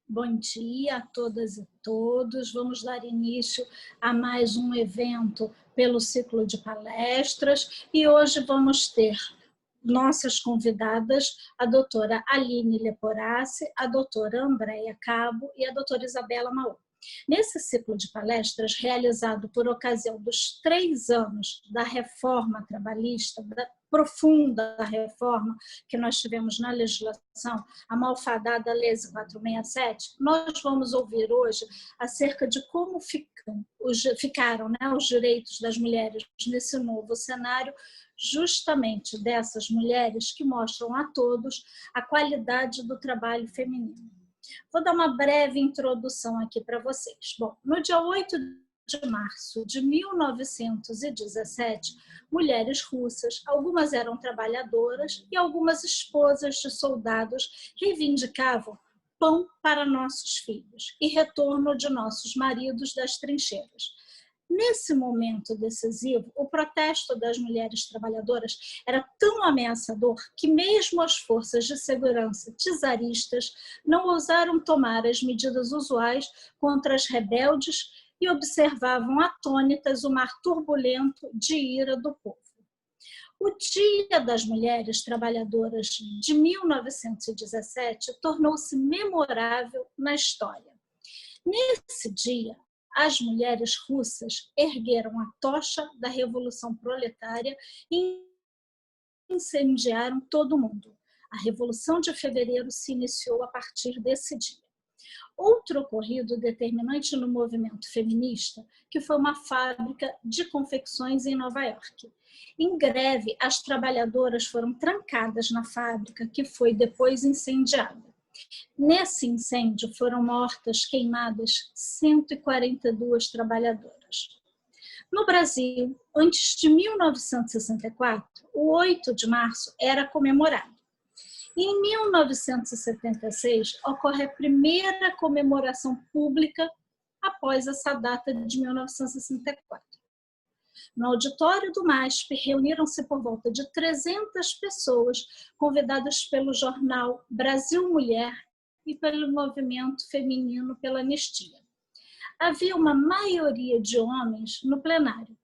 Bom dia a todas e todos. Vamos dar início a mais um evento pelo ciclo de palestras e hoje vamos ter nossas convidadas, a doutora Aline Leporassi, a doutora Andréia Cabo e a doutora Isabela Maú. Nesse ciclo de palestras, realizado por ocasião dos 3 anos da reforma trabalhista, da profunda reforma que nós tivemos na legislação, a malfadada Lei 467, nós vamos ouvir hoje acerca de como ficaram os direitos das mulheres nesse novo cenário, justamente dessas mulheres que mostram a todos a qualidade do trabalho feminino. Vou dar uma breve introdução aqui para vocês. Bom, no dia 8 de março de 1917, mulheres russas, algumas eram trabalhadoras e algumas esposas de soldados, reivindicavam pão para nossos filhos e retorno de nossos maridos das trincheiras. Nesse momento decisivo, o protesto das mulheres trabalhadoras era tão ameaçador que mesmo as forças de segurança czaristas não ousaram tomar as medidas usuais contra as rebeldes e observavam atônitas o mar turbulento de ira do povo. O Dia das Mulheres Trabalhadoras de 1917 tornou-se memorável na história. Nesse dia, as mulheres russas ergueram a tocha da Revolução Proletária e incendiaram todo o mundo. A Revolução de Fevereiro se iniciou a partir desse dia. Outro ocorrido determinante no movimento feminista, que foi uma fábrica de confecções em Nova York. Em greve, as trabalhadoras foram trancadas na fábrica, que foi depois incendiada. Nesse incêndio foram mortas, queimadas, 142 trabalhadoras. No Brasil, antes de 1964, o 8 de março era comemorado. Em 1976, ocorre a primeira comemoração pública após essa data de 1964. No auditório do MASP, reuniram-se por volta de 300 pessoas, convidadas pelo jornal Brasil Mulher e pelo movimento feminino pela anistia. Havia uma maioria de homens no plenário.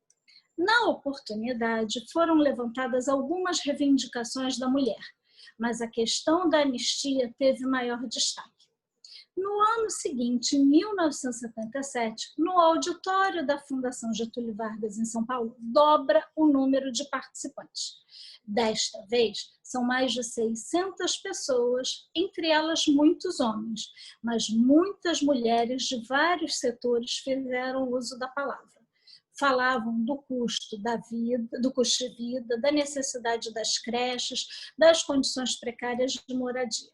Na oportunidade, foram levantadas algumas reivindicações da mulher, mas a questão da anistia teve maior destaque. No ano seguinte, em 1977, no auditório da Fundação Getúlio Vargas, em São Paulo, dobra o número de participantes. Desta vez, são mais de 600 pessoas, entre elas muitos homens, mas muitas mulheres de vários setores fizeram uso da palavra. Falavam do custo da vida, do custo de vida, da necessidade das creches, das condições precárias de moradia.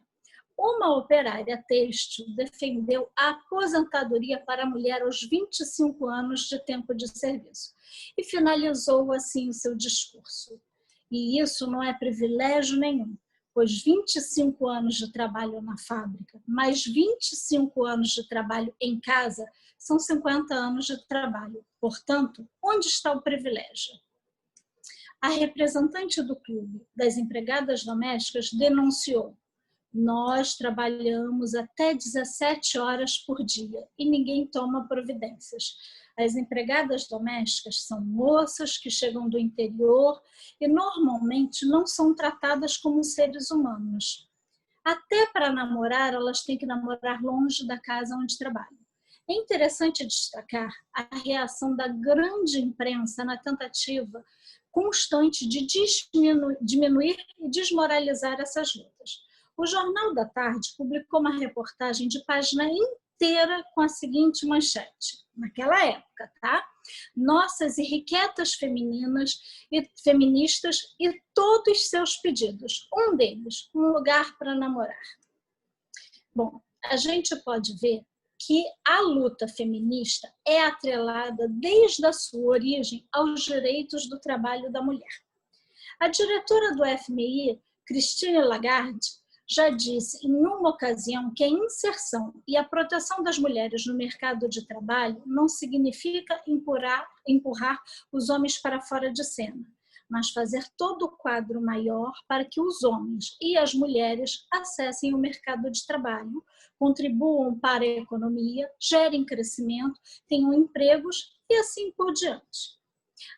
Uma operária têxtil defendeu a aposentadoria para a mulher aos 25 anos de tempo de serviço e finalizou assim o seu discurso. E isso não é privilégio nenhum, pois 25 anos de trabalho na fábrica, mais 25 anos de trabalho em casa, são 50 anos de trabalho. Portanto, onde está o privilégio? A representante do Clube das Empregadas Domésticas denunciou: nós trabalhamos até 17 horas por dia e ninguém toma providências. As empregadas domésticas são moças que chegam do interior e normalmente não são tratadas como seres humanos. Até para namorar, elas têm que namorar longe da casa onde trabalham. É interessante destacar a reação da grande imprensa na tentativa constante de diminuir e desmoralizar essas lutas. O Jornal da Tarde publicou uma reportagem de página inteira com a seguinte manchete, naquela época, tá? Nossas irrequietas feministas e todos seus pedidos. Um deles, um lugar para namorar. Bom, a gente pode ver que a luta feminista é atrelada desde a sua origem aos direitos do trabalho da mulher. A diretora do FMI, Christine Lagarde, já disse em uma ocasião que a inserção e a proteção das mulheres no mercado de trabalho não significa empurrar os homens para fora de cena, mas fazer todo o quadro maior para que os homens e as mulheres acessem o mercado de trabalho, contribuam para a economia, gerem crescimento, tenham empregos e assim por diante.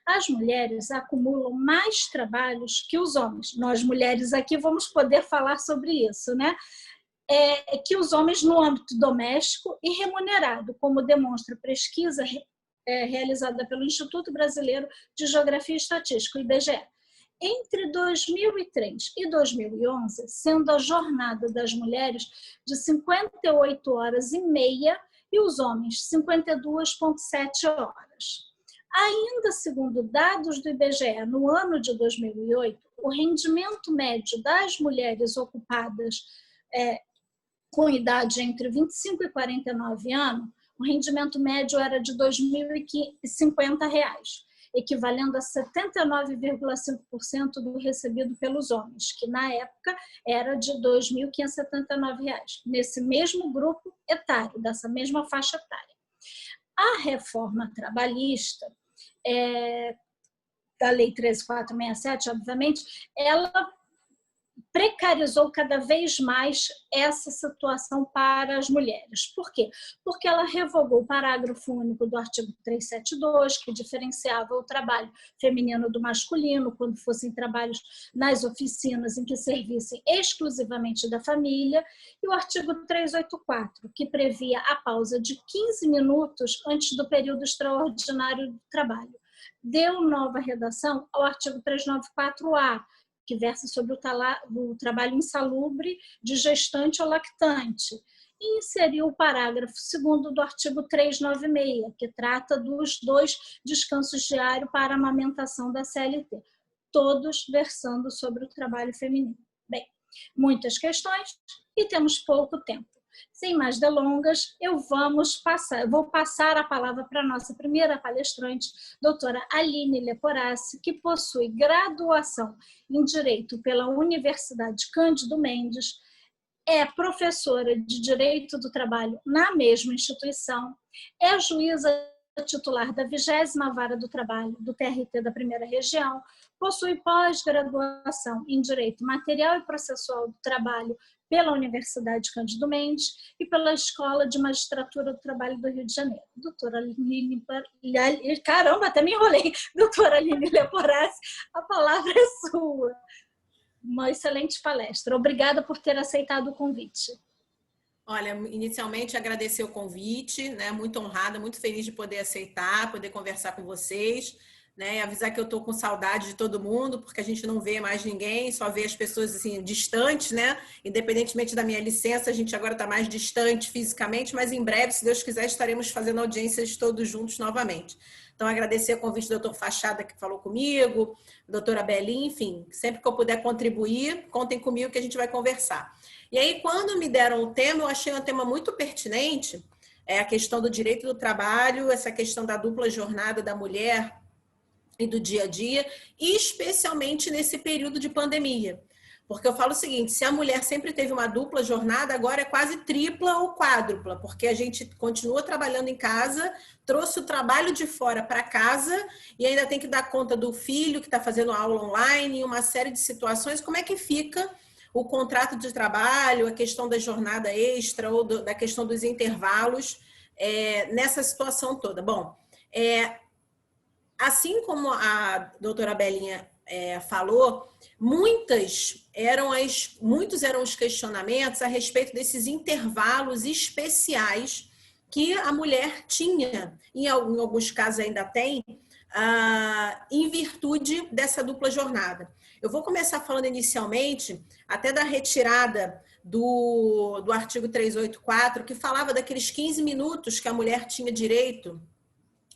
As mulheres acumulam mais trabalhos que os homens. Nós, mulheres, aqui vamos poder falar sobre isso, né? Que os homens no âmbito doméstico e remunerado, como demonstra a pesquisa realizada pelo Instituto Brasileiro de Geografia e Estatística, o IBGE. Entre 2003 e 2011, sendo a jornada das mulheres de 58 horas e meia e os homens 52,7 horas. Ainda segundo dados do IBGE, no ano de 2008, o rendimento médio das mulheres ocupadas com idade entre 25 e 49 anos, o rendimento médio era de R$ 2.050, equivalendo a 79,5% do recebido pelos homens, que na época era de R$ 2.579, nesse mesmo grupo etário, dessa mesma faixa etária. A reforma trabalhista, da Lei 13.467, obviamente, ela precarizou cada vez mais essa situação para as mulheres. Por quê? Porque ela revogou o parágrafo único do artigo 372, que diferenciava o trabalho feminino do masculino, quando fossem trabalhos nas oficinas em que servissem exclusivamente da família, e o artigo 384, que previa a pausa de 15 minutos antes do período extraordinário do trabalho. Deu nova redação ao artigo 394-A, que versa sobre o trabalho insalubre de gestante ou lactante, e inseriu o parágrafo 2º do artigo 396, que trata dos 2 descansos diários para a amamentação da CLT, todos versando sobre o trabalho feminino. Bem, muitas questões e temos pouco tempo. Sem mais delongas, eu vou passar a palavra para a nossa primeira palestrante, doutora Aline Leporassi, que possui graduação em Direito pela Universidade Cândido Mendes, é professora de Direito do Trabalho na mesma instituição, é juíza titular da 20ª Vara do Trabalho do TRT da Primeira Região, possui pós-graduação em Direito Material e Processual do Trabalho pela Universidade Cândido Mendes e pela Escola de Magistratura do Trabalho do Rio de Janeiro. Doutora Aline, caramba, até me enrolei. Doutora Aline Leporassi, a palavra é sua. Uma excelente palestra. Obrigada por ter aceitado o convite. Olha, inicialmente agradecer o convite, né? Muito honrada, muito feliz de poder aceitar, poder conversar com vocês, né? E avisar que eu estou com saudade de todo mundo, porque a gente não vê mais ninguém, só vê as pessoas assim distantes, né? Independentemente da minha licença, a gente agora está mais distante fisicamente, mas em breve, se Deus quiser, estaremos fazendo audiências todos juntos novamente. Então, agradecer o convite do doutor Fachada, que falou comigo, doutora Belinha, enfim, sempre que eu puder contribuir, contem comigo que a gente vai conversar. E aí, quando me deram o tema, eu achei um tema muito pertinente, a questão do direito do trabalho, essa questão da dupla jornada da mulher e do dia a dia, e especialmente nesse período de pandemia. Porque eu falo o seguinte, se a mulher sempre teve uma dupla jornada, agora é quase tripla ou quádrupla, porque a gente continua trabalhando em casa, trouxe o trabalho de fora para casa e ainda tem que dar conta do filho que está fazendo aula online, uma série de situações. Como é que fica o contrato de trabalho, a questão da jornada extra ou da questão dos intervalos nessa situação toda? Bom, assim como a doutora Belinha falou, muitos eram os questionamentos a respeito desses intervalos especiais que a mulher tinha, em alguns casos ainda tem, em virtude dessa dupla jornada. Eu vou começar falando inicialmente até da retirada do artigo 384, que falava daqueles 15 minutos que a mulher tinha direito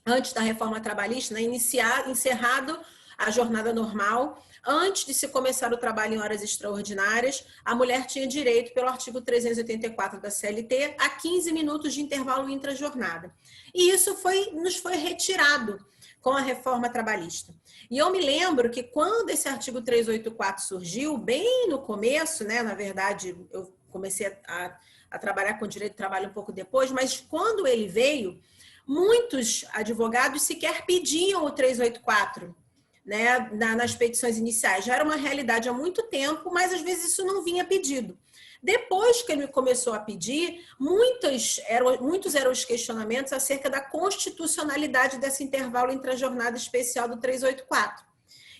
antes da reforma trabalhista, né, encerrado a jornada normal, antes de se começar o trabalho em horas extraordinárias, a mulher tinha direito, pelo artigo 384 da CLT, a 15 minutos de intervalo intra-jornada. E isso nos foi retirado com a reforma trabalhista. E eu me lembro que quando esse artigo 384 surgiu, bem no começo, né, na verdade, eu comecei a trabalhar com direito do trabalho um pouco depois, mas quando ele veio, muitos advogados sequer pediam o 384, né, nas petições iniciais. Já era uma realidade há muito tempo, mas às vezes isso não vinha pedido. Depois que ele começou a pedir, muitos eram os questionamentos acerca da constitucionalidade desse intervalo entre a jornada especial do 384.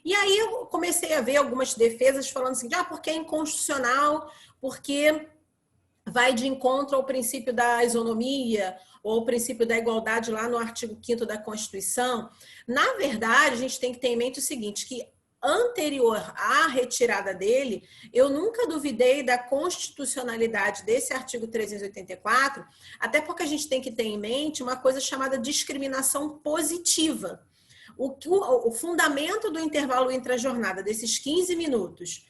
E aí eu comecei a ver algumas defesas falando assim, porque é inconstitucional, porque vai de encontro ao princípio da isonomia ou ao princípio da igualdade lá no artigo 5º da Constituição. Na verdade, a gente tem que ter em mente o seguinte, que anterior à retirada dele, eu nunca duvidei da constitucionalidade desse artigo 384, até porque a gente tem que ter em mente uma coisa chamada discriminação positiva. O fundamento do intervalo entre a jornada, desses 15 minutos,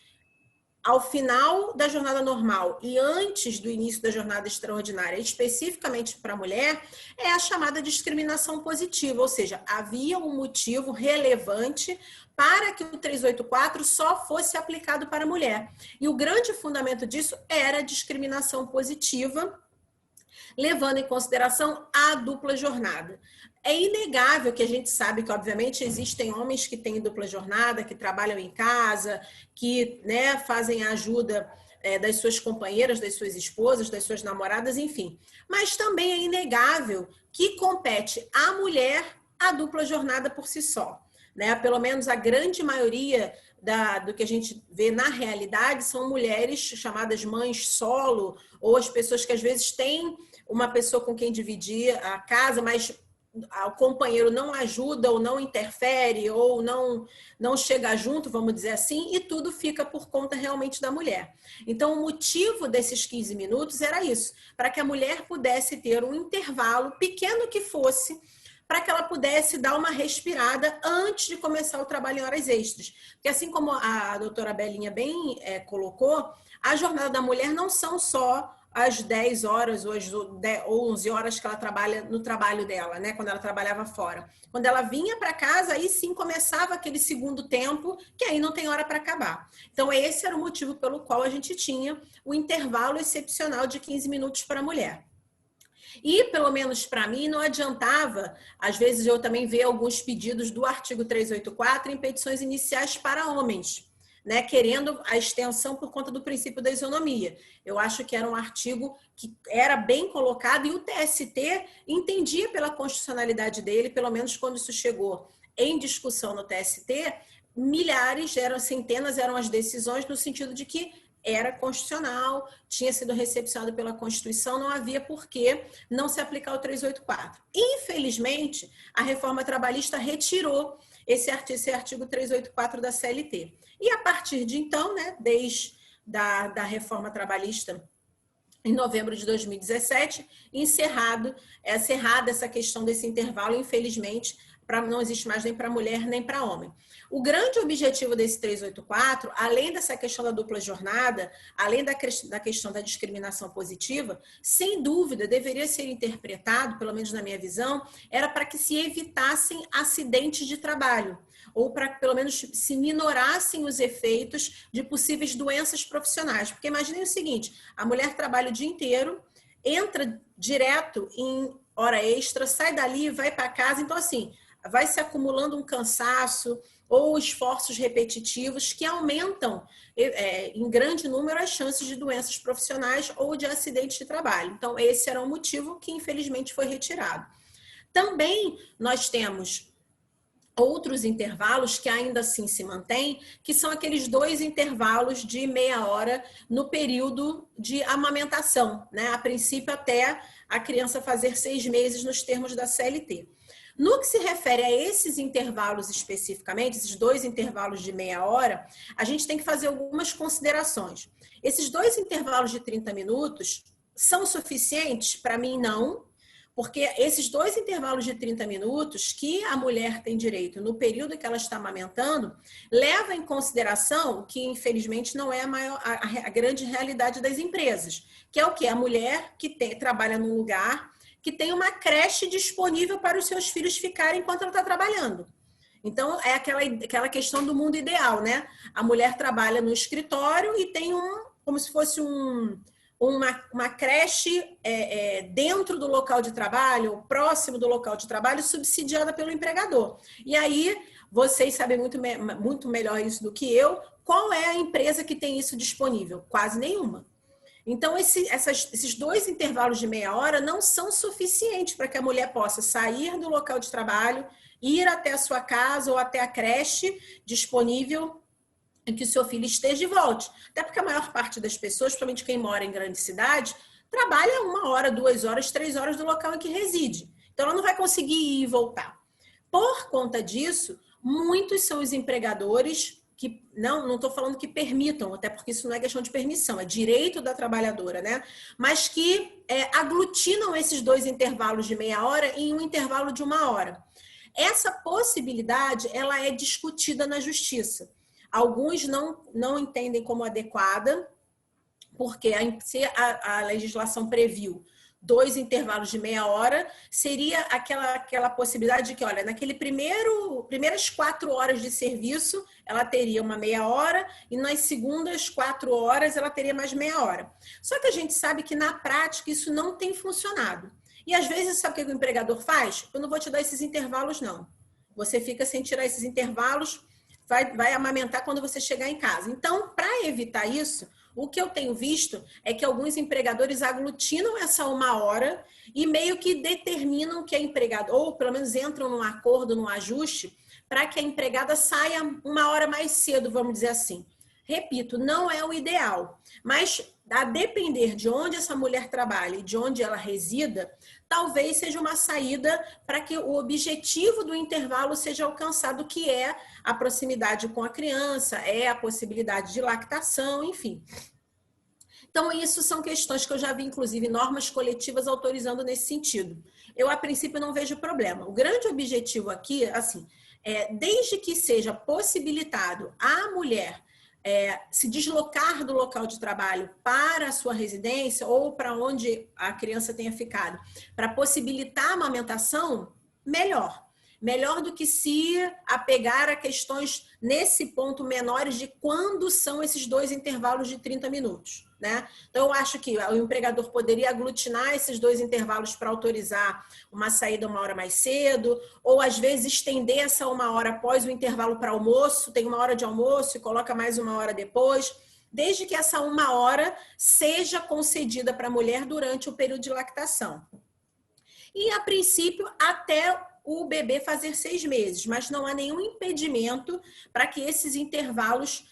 ao final da jornada normal e antes do início da jornada extraordinária, especificamente para a mulher, é a chamada discriminação positiva, ou seja, havia um motivo relevante para que o 384 só fosse aplicado para a mulher. E o grande fundamento disso era a discriminação positiva, levando em consideração a dupla jornada. É inegável que a gente sabe que, obviamente, existem homens que têm dupla jornada, que trabalham em casa, que, né, fazem a ajuda das suas companheiras, das suas esposas, das suas namoradas, enfim. Mas também é inegável que compete à mulher a dupla jornada por si só. Né? Pelo menos a grande maioria do que a gente vê na realidade são mulheres chamadas mães solo, ou as pessoas que às vezes têm uma pessoa com quem dividir a casa, mas o companheiro não ajuda ou não interfere ou não chega junto, vamos dizer assim, e tudo fica por conta realmente da mulher. Então, o motivo desses 15 minutos era isso, para que a mulher pudesse ter um intervalo, pequeno que fosse, para que ela pudesse dar uma respirada antes de começar o trabalho em horas extras. Porque assim como a doutora Belinha bem colocou, a jornada da mulher não são só as 10 horas ou as 11 horas que ela trabalha no trabalho dela, né? Quando ela trabalhava fora. Quando ela vinha para casa, aí sim começava aquele segundo tempo, que aí não tem hora para acabar. Então, esse era o motivo pelo qual a gente tinha o intervalo excepcional de 15 minutos para a mulher. E, pelo menos para mim, não adiantava, às vezes eu também vejo alguns pedidos do artigo 384 em petições iniciais para homens, né, querendo a extensão por conta do princípio da isonomia. Eu acho que era um artigo que era bem colocado e o TST entendia pela constitucionalidade dele, pelo menos quando isso chegou em discussão no TST, centenas eram as decisões no sentido de que era constitucional, tinha sido recepcionado pela Constituição, não havia por que não se aplicar o 384. Infelizmente, a reforma trabalhista retirou esse artigo 384 da CLT. E a partir de então, né, desde da reforma trabalhista em novembro de 2017, encerrada essa questão desse intervalo, infelizmente, não existe mais nem para mulher nem para homem. O grande objetivo desse 384, além dessa questão da dupla jornada, além da questão da discriminação positiva, sem dúvida deveria ser interpretado, pelo menos na minha visão, era para que se evitassem acidentes de trabalho, ou para que pelo menos se minorassem os efeitos de possíveis doenças profissionais. Porque imaginem o seguinte, a mulher trabalha o dia inteiro, entra direto em hora extra, sai dali, vai para casa, então assim, vai se acumulando um cansaço ou esforços repetitivos que aumentam em grande número as chances de doenças profissionais ou de acidentes de trabalho. Então, esse era um motivo que, infelizmente, foi retirado. Também nós temos outros intervalos que ainda assim se mantêm, que são aqueles 2 intervalos de meia hora no período de amamentação, né? A princípio, até a criança fazer 6 meses nos termos da CLT. No que se refere a esses intervalos especificamente, esses 2 intervalos de meia hora, a gente tem que fazer algumas considerações. Esses 2 intervalos de 30 minutos são suficientes? Para mim, não, porque esses 2 intervalos de 30 minutos que a mulher tem direito no período que ela está amamentando, leva em consideração que, infelizmente, não é a grande realidade das empresas, que é o quê? A mulher que trabalha num lugar que tem uma creche disponível para os seus filhos ficarem enquanto ela está trabalhando. Então, é aquela questão do mundo ideal, né? A mulher trabalha no escritório e tem como se fosse uma creche dentro do local de trabalho, próximo do local de trabalho, subsidiada pelo empregador. E aí, vocês sabem muito melhor isso do que eu, qual é a empresa que tem isso disponível? Quase nenhuma. Então, esses 2 intervalos de meia hora não são suficientes para que a mulher possa sair do local de trabalho, ir até a sua casa ou até a creche disponível em que o seu filho esteja e volte. Até porque a maior parte das pessoas, principalmente quem mora em grandes cidades, trabalha 1 hora, 2 horas, 3 horas do local em que reside. Então, ela não vai conseguir ir e voltar. Por conta disso, muitos são os empregadores que, não estou falando que permitam, até porque isso não é questão de permissão, é direito da trabalhadora, né? Mas que aglutinam esses 2 intervalos de meia hora em um intervalo de 1 hora. Essa possibilidade, ela é discutida na justiça. Alguns não entendem como adequada, porque se a legislação previu 2 intervalos de meia hora, seria aquela possibilidade de que, olha, primeiras 4 horas de serviço, ela teria uma meia hora, e nas segundas 4 horas, ela teria mais meia hora. Só que a gente sabe que, na prática, isso não tem funcionado. E, às vezes, sabe o que o empregador faz? Eu não vou te dar esses intervalos, não. Você fica sem tirar esses intervalos, vai amamentar quando você chegar em casa. Então, para evitar isso, o que eu tenho visto é que alguns empregadores aglutinam essa 1 hora e meio que determinam que a empregada, ou pelo menos entram num acordo, num ajuste, para que a empregada saia 1 hora mais cedo, vamos dizer assim. Repito, não é o ideal, mas a depender de onde essa mulher trabalha e de onde ela resida, talvez seja uma saída para que o objetivo do intervalo seja alcançado, que é a proximidade com a criança, é a possibilidade de lactação, enfim. Então, isso são questões que eu já vi, inclusive, normas coletivas autorizando nesse sentido. Eu, a princípio, não vejo problema. O grande objetivo aqui, assim, desde que seja possibilitado à mulher se deslocar do local de trabalho para a sua residência ou para onde a criança tenha ficado, para possibilitar a amamentação, melhor. Melhor do que se apegar a questões nesse ponto menores de quando são esses 2 intervalos de 30 minutos. Né? Então, eu acho que o empregador poderia aglutinar esses 2 intervalos para autorizar uma saída 1 hora mais cedo, ou às vezes estender essa 1 hora após o intervalo para almoço, tem 1 hora de almoço e coloca mais 1 hora depois, desde que essa 1 hora seja concedida para a mulher durante o período de lactação. E, a princípio, até o bebê fazer 6 meses, mas não há nenhum impedimento para que esses intervalos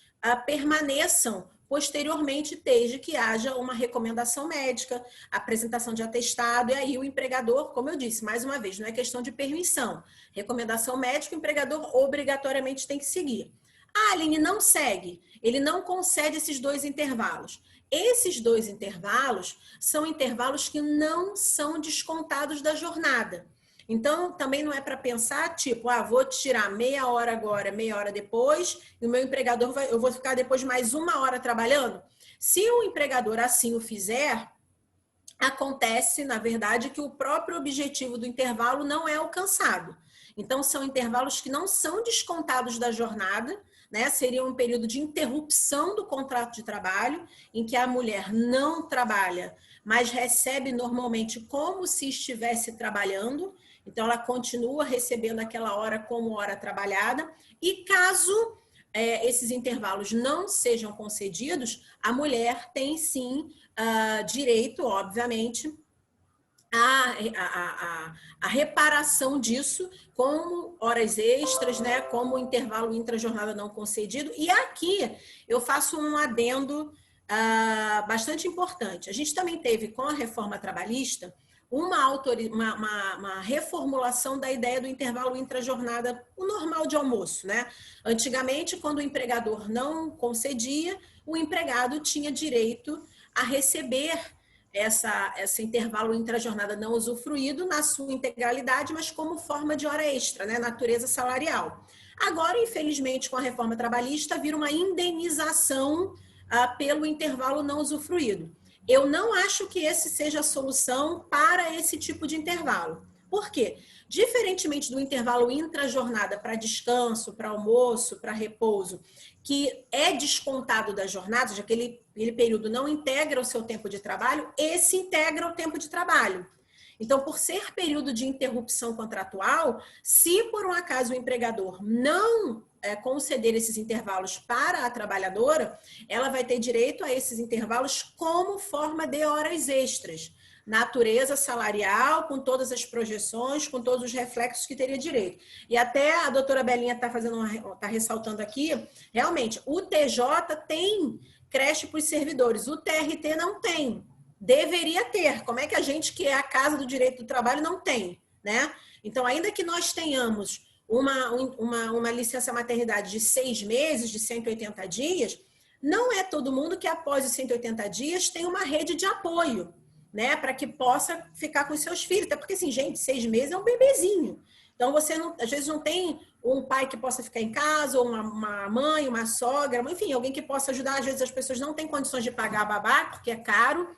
permaneçam posteriormente, desde que haja uma recomendação médica, apresentação de atestado, e aí o empregador, como eu disse, mais uma vez, não é questão de permissão. Recomendação médica, o empregador obrigatoriamente tem que seguir. Ah, Aline, não segue, ele não concede esses 2 intervalos. Esses 2 intervalos são intervalos que não são descontados da jornada. Então, também não é para pensar, tipo, vou tirar meia hora agora, meia hora depois, e o meu empregador, eu vou ficar depois mais 1 hora trabalhando. Se o empregador assim o fizer, acontece, na verdade, que o próprio objetivo do intervalo não é alcançado. Então, são intervalos que não são descontados da jornada, né? Seria um período de interrupção do contrato de trabalho, em que a mulher não trabalha, mas recebe normalmente como se estivesse trabalhando. Então, ela continua recebendo aquela hora como hora trabalhada. E caso esses intervalos não sejam concedidos, a mulher tem sim direito, obviamente, a reparação disso como horas extras, né, como intervalo intrajornada não concedido. E aqui eu faço um adendo bastante importante. A gente também teve, com a reforma trabalhista, uma reformulação da ideia do intervalo intrajornada, o normal de almoço, né? Antigamente, quando o empregador não concedia, o empregado tinha direito a receber esse intervalo intrajornada não usufruído na sua integralidade, mas como forma de hora extra, né? Natureza salarial. Agora, infelizmente, com a reforma trabalhista, vira uma indenização pelo intervalo não usufruído. Eu não acho que esse seja a solução para esse tipo de intervalo. Por quê? Diferentemente do intervalo intra-jornada para descanso, para almoço, para repouso, que é descontado da jornada, já que aquele período não integra o seu tempo de trabalho, esse integra o tempo de trabalho. Então, por ser período de interrupção contratual, se por um acaso o empregador não conceder esses intervalos para a trabalhadora, ela vai ter direito a esses intervalos como forma de horas extras. Natureza salarial, com todas as projeções, com todos os reflexos que teria direito. E até a doutora Belinha está ressaltando aqui, realmente, o TJ tem creche para os servidores, o TRT não tem. Deveria ter. Como é que a gente, que é a casa do direito do trabalho, não tem, né? Então, ainda que nós tenhamos uma licença maternidade de 6 meses, de 180 dias, não é todo mundo que após os 180 dias tem uma rede de apoio, né, para que possa ficar com os seus filhos. Até porque, assim, gente, 6 meses é um bebezinho. Então, você não, às vezes não tem um pai que possa ficar em casa, ou uma mãe, uma sogra, enfim, alguém que possa ajudar. Às vezes as pessoas não têm condições de pagar a babá, porque é caro.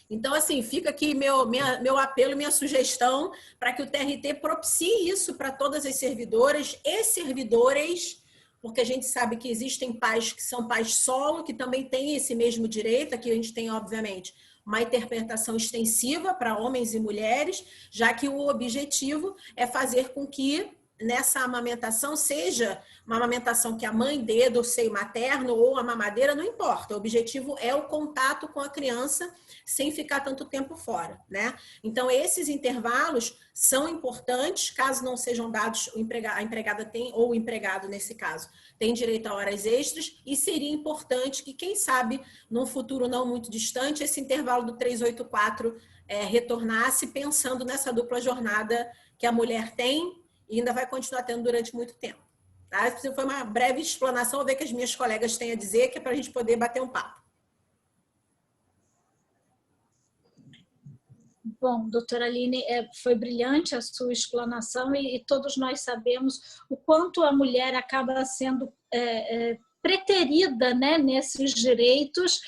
Então, assim, fica aqui meu apelo, minha sugestão para que o TRT propicie isso para todas as servidoras e servidores, porque a gente sabe que existem pais que são pais solo, que também têm esse mesmo direito. Aqui a gente tem, obviamente, uma interpretação extensiva para homens e mulheres, já que o objetivo é fazer com que nessa amamentação seja uma amamentação que a mãe dê do seio materno ou a mamadeira, não importa. O objetivo é o contato com a criança sem ficar tanto tempo fora, né? Então, esses intervalos são importantes, caso não sejam dados, a empregada tem, ou o empregado, nesse caso, tem direito a horas extras, e seria importante que, quem sabe, num futuro não muito distante, esse intervalo do 384 retornasse pensando nessa dupla jornada que a mulher tem e ainda vai continuar tendo durante muito tempo. Tá? Isso foi uma breve explanação, vou ver o que as minhas colegas têm a dizer, que é para a gente poder bater um papo. Bom, doutora Aline, foi brilhante a sua explanação e todos nós sabemos o quanto a mulher acaba sendo preterida, né, nesses direitos,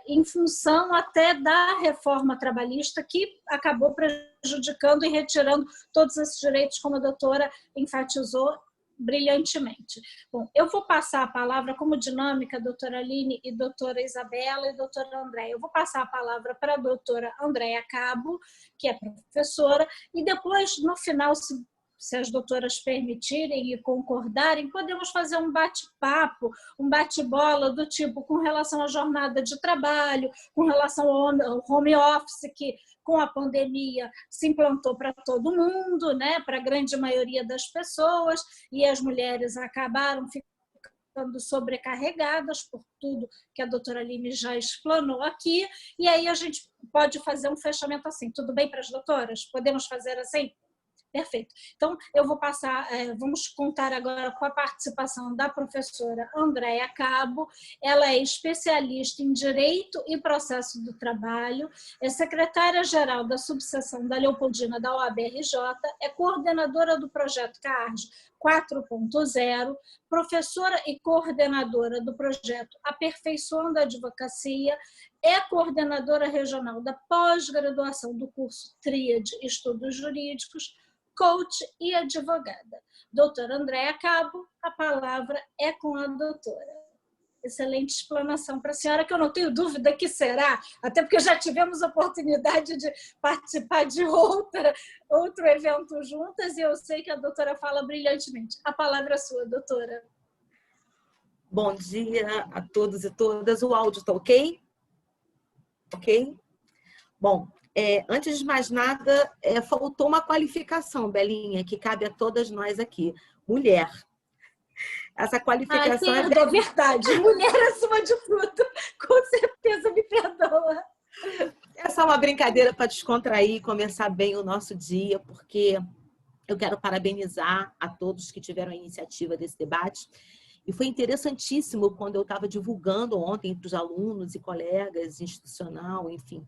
em função até da reforma trabalhista, que acabou prejudicando e retirando todos esses direitos, como a doutora enfatizou brilhantemente. Bom, eu vou passar a palavra como dinâmica, doutora Aline e doutora Isabela e doutora Andréia. Eu vou passar a palavra para a doutora Andréia Cabo, que é professora, e depois, no final, se as doutoras permitirem e concordarem, podemos fazer um bate-papo, um bate-bola do tipo com relação à jornada de trabalho, com relação ao home office, que com a pandemia se implantou para todo mundo, né, para a grande maioria das pessoas, e as mulheres acabaram ficando sobrecarregadas por tudo que a doutora Aline já explanou aqui, e aí a gente pode fazer um fechamento assim. Tudo bem para as doutoras? Podemos fazer assim? Perfeito. Então, eu vou passar, vamos contar agora com a participação da professora Andréia Cabo. Ela é especialista em Direito e Processo do Trabalho, é secretária-geral da subseção da Leopoldina da OAB-RJ, é coordenadora do projeto CARD 4.0, professora e coordenadora do projeto Aperfeiçoando a Advocacia, é coordenadora regional da pós-graduação do curso Tríade Estudos Jurídicos, coach e advogada. Doutora Andréia Cabo, a palavra é com a doutora. Excelente explanação para a senhora, que eu não tenho dúvida que será, até porque já tivemos a oportunidade de participar de outro evento juntas, e eu sei que a doutora fala brilhantemente. A palavra é sua, doutora. Bom dia a todos e todas. O áudio está ok? Ok? Bom, antes de mais nada, faltou uma qualificação, Belinha, que cabe a todas nós aqui. Mulher. Essa qualificação verdade. Mulher acima de tudo. Com certeza, me perdoa. Essa é uma brincadeira para descontrair e começar bem o nosso dia, porque eu quero parabenizar a todos que tiveram a iniciativa desse debate. E foi interessantíssimo quando eu estava divulgando ontem para os alunos e colegas, institucional, enfim.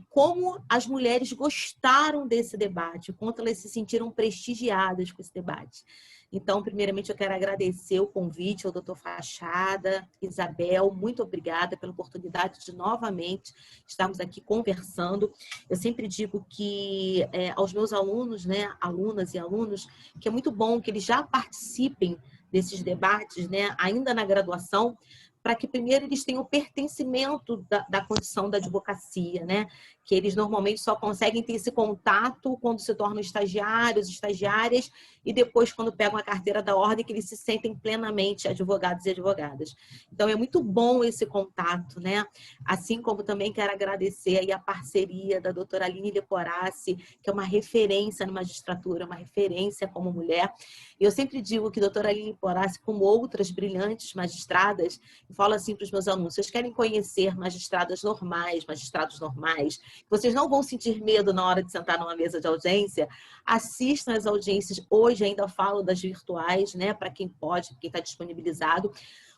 como as mulheres gostaram desse debate, o quanto elas se sentiram prestigiadas com esse debate. Então, primeiramente, eu quero agradecer o convite ao doutor Fachada, Isabel, muito obrigada pela oportunidade de novamente estarmos aqui conversando. Eu sempre digo que aos meus alunos, né, alunas e alunos, que é muito bom que eles já participem desses debates, né, ainda na graduação, para que primeiro eles tenham o pertencimento da condição da advocacia, né? Que eles normalmente só conseguem ter esse contato quando se tornam estagiários, estagiárias, e depois quando pegam a carteira da ordem, que eles se sentem plenamente advogados e advogadas. Então, é muito bom esse contato, né? Assim como também quero agradecer aí a parceria da doutora Aline Leporassi, que é uma referência na magistratura, uma referência como mulher. E eu sempre digo que a doutora Aline Leporassi, como outras brilhantes magistradas, eu falo assim para os meus alunos, vocês querem conhecer magistradas normais, magistrados normais, vocês não vão sentir medo na hora de sentar numa mesa de audiência, assistam às audiências, hoje ainda falo das virtuais, né, para quem pode, quem está disponibilizado,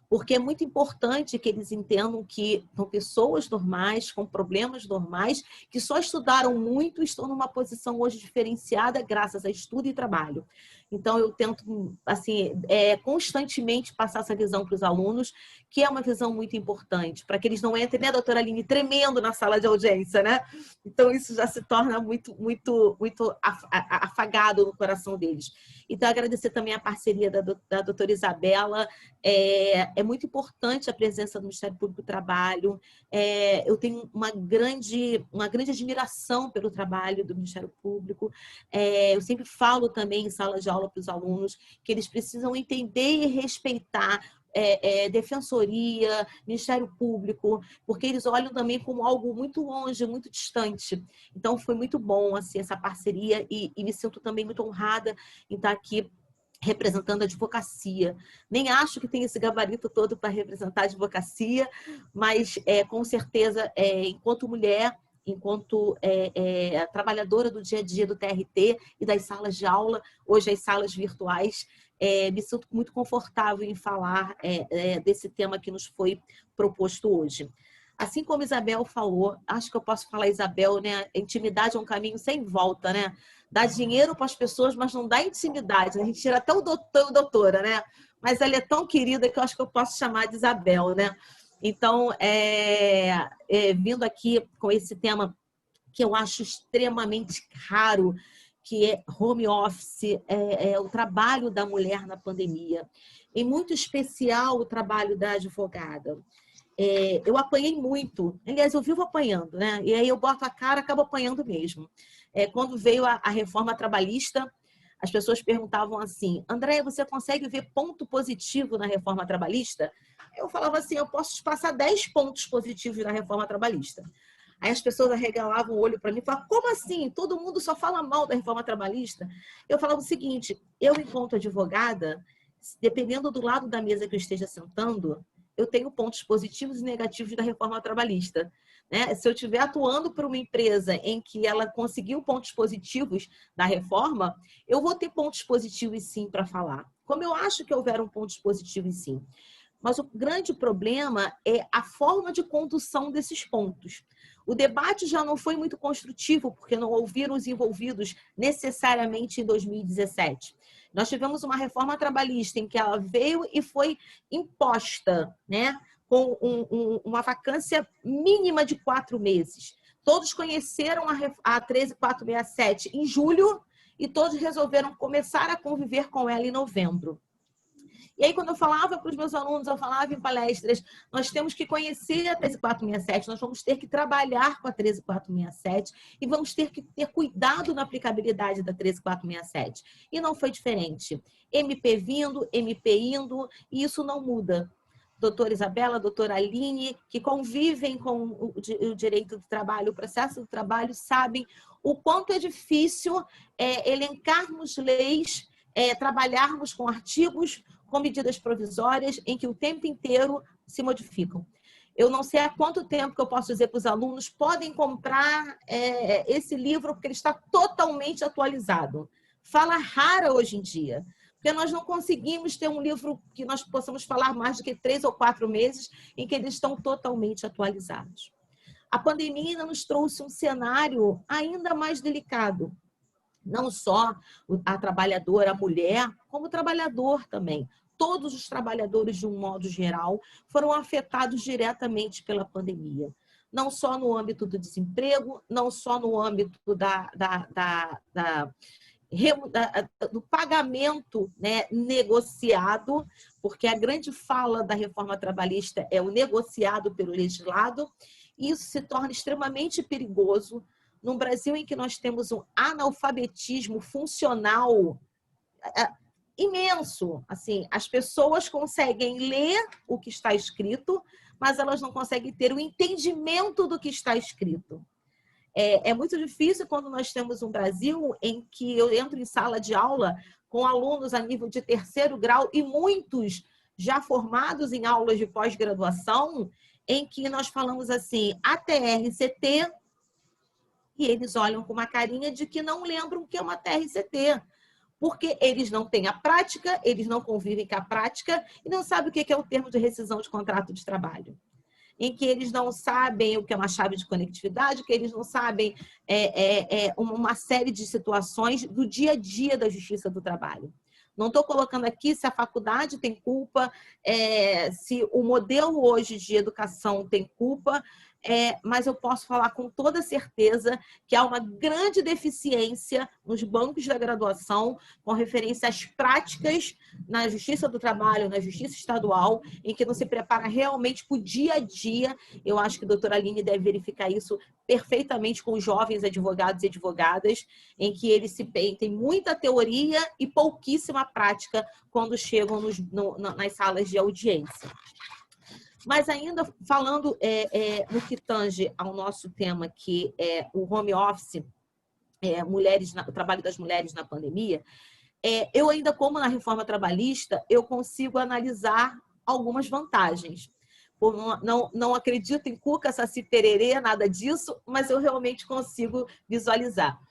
porque é muito importante que eles entendam que são pessoas normais, com problemas normais, que só estudaram muito e estão numa posição hoje diferenciada graças a estudo e trabalho. Então, eu tento, assim, constantemente passar essa visão para os alunos, que é uma visão muito importante, para que eles não entrem, né, doutora Aline, tremendo na sala de audiência, né? Então, isso já se torna muito, muito, muito afagado no coração deles. Então, agradecer também a parceria da doutora Isabela. É muito importante a presença do Ministério Público do Trabalho. Eu tenho uma grande admiração pelo trabalho do Ministério Público. Eu sempre falo também em sala de aula para os alunos que eles precisam entender e respeitar Defensoria, Ministério Público, porque eles olham também como algo muito longe, muito distante. Então, foi muito bom assim, essa parceria e me sinto também muito honrada em estar aqui representando a advocacia. Nem acho que tem esse gabarito todo para representar a advocacia, mas com certeza, enquanto mulher, enquanto trabalhadora do dia a dia do TRT e das salas de aula, hoje as salas virtuais, me sinto muito confortável em falar desse tema que nos foi proposto hoje. Assim como Isabel falou, acho que eu posso falar, Isabel, né? Intimidade é um caminho sem volta, né? Dá dinheiro para as pessoas, mas não dá intimidade. A gente tira até o doutor e doutora, né? Mas ela é tão querida que eu acho que eu posso chamar de Isabel, né? Então, vindo aqui com esse tema que eu acho extremamente raro, que é home office, o trabalho da mulher na pandemia. Em muito especial, o trabalho da advogada. Eu apanhei muito. Aliás, eu vivo apanhando, né? E aí eu boto a cara, acabo apanhando mesmo. Quando veio a reforma trabalhista, as pessoas perguntavam assim, Andréia, você consegue ver ponto positivo na reforma trabalhista? Eu falava assim, eu posso te passar 10 pontos positivos na reforma trabalhista. Aí as pessoas arregalavam o olho para mim e falavam, como assim? Todo mundo só fala mal da reforma trabalhista? Eu falava o seguinte, eu, enquanto advogada, dependendo do lado da mesa que eu esteja sentando, eu tenho pontos positivos e negativos da reforma trabalhista. Né? Se eu estiver atuando para uma empresa em que ela conseguiu pontos positivos da reforma, eu vou ter pontos positivos sim para falar. Como eu acho que houveram pontos positivos sim. Mas o grande problema é a forma de condução desses pontos. O debate já não foi muito construtivo, porque não ouviram os envolvidos necessariamente em 2017. Nós tivemos uma reforma trabalhista em que ela veio e foi imposta, né, com uma vacância mínima de 4 meses. Todos conheceram a 13467 em julho e todos resolveram começar a conviver com ela em novembro. E aí, quando eu falava para os meus alunos, eu falava em palestras, nós temos que conhecer a 13467, nós vamos ter que trabalhar com a 13467 e vamos ter que ter cuidado na aplicabilidade da 13467. E não foi diferente. MP vindo, MP indo, e isso não muda. Doutora Isabela, doutora Aline, que convivem com o direito do trabalho, o processo do trabalho, sabem o quanto é difícil elencarmos leis, trabalharmos com artigos, com medidas provisórias em que o tempo inteiro se modificam. Eu não sei há quanto tempo que eu posso dizer para os alunos podem comprar esse livro porque ele está totalmente atualizado. Fala rara hoje em dia, porque nós não conseguimos ter um livro que nós possamos falar mais do que 3 ou 4 meses em que eles estão totalmente atualizados. A pandemia ainda nos trouxe um cenário ainda mais delicado. Não só a trabalhadora, a mulher, como o trabalhador também. Todos os trabalhadores, de um modo geral, foram afetados diretamente pela pandemia. Não só no âmbito do desemprego, não só no âmbito do pagamento, né, negociado, porque a grande fala da reforma trabalhista é o negociado pelo legislado, e isso se torna extremamente perigoso num Brasil em que nós temos um analfabetismo funcional imenso. Assim, as pessoas conseguem ler o que está escrito, mas elas não conseguem ter o entendimento do que está escrito. É muito difícil quando nós temos um Brasil em que eu entro em sala de aula com alunos a nível de 3º grau e muitos já formados em aulas de pós-graduação, em que nós falamos assim, ATRCT, e eles olham com uma carinha de que não lembram o que é uma TRCT, porque eles não têm a prática, eles não convivem com a prática e não sabem o que é o termo de rescisão de contrato de trabalho. Em que eles não sabem o que é uma chave de conectividade, que eles não sabem uma série de situações do dia a dia da Justiça do Trabalho. Não estou colocando aqui se a faculdade tem culpa, se o modelo hoje de educação tem culpa, mas eu posso falar com toda certeza que há uma grande deficiência nos bancos da graduação com referência às práticas na Justiça do Trabalho, na Justiça Estadual, em que não se prepara realmente para o dia a dia. Eu acho que a doutora Aline deve verificar isso perfeitamente com os jovens advogados e advogadas, em que eles têm muita teoria e pouquíssima prática quando chegam nas salas de audiência. Mas ainda falando no que tange ao nosso tema, que é o home office, o trabalho das mulheres na pandemia, eu ainda, como na reforma trabalhista, eu consigo analisar algumas vantagens. Não acredito em cuca, saci, pererê, nada disso, mas eu realmente consigo visualizar.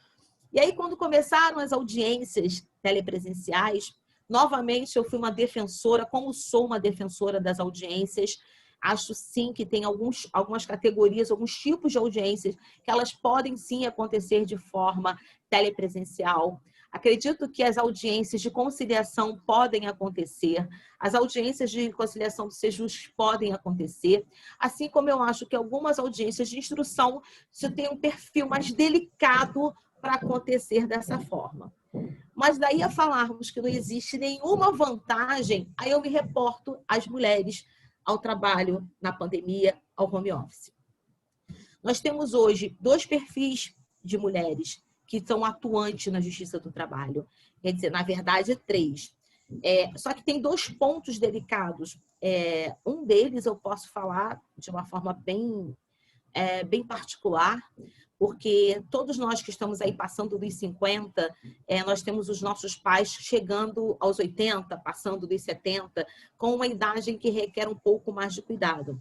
E aí, quando começaram as audiências telepresenciais, novamente eu fui uma defensora, como sou uma defensora das audiências. Acho sim que tem algumas categorias, alguns tipos de audiências que elas podem sim acontecer de forma telepresencial. Acredito que as audiências de conciliação podem acontecer, as audiências de conciliação do SEJUSC podem acontecer, assim como eu acho que algumas audiências de instrução têm um perfil mais delicado para acontecer dessa forma. Mas daí a falarmos que não existe nenhuma vantagem, aí eu me reporto às mulheres, ao trabalho na pandemia, ao home office. Nós temos hoje 2 perfis de mulheres que estão atuantes na Justiça do Trabalho. Quer dizer, na verdade, 3. Só que tem 2 pontos delicados. Um deles eu posso falar de uma forma bem particular, porque todos nós que estamos aí passando dos 50, nós temos os nossos pais chegando aos 80, passando dos 70, com uma idade em que requer um pouco mais de cuidado.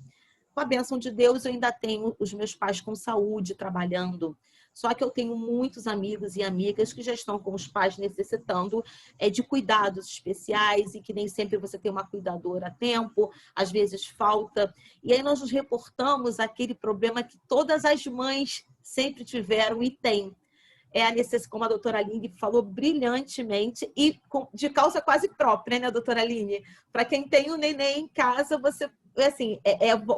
Com a bênção de Deus, eu ainda tenho os meus pais com saúde, trabalhando. Só que eu tenho muitos amigos e amigas que já estão com os pais necessitando de cuidados especiais e que nem sempre você tem uma cuidadora a tempo, às vezes falta. E aí nós nos reportamos aquele problema que todas as mães sempre tiveram e têm. A necessidade, como a doutora Aline falou brilhantemente e de causa quase própria, né, doutora Aline? Para quem tem o neném em casa, você, assim,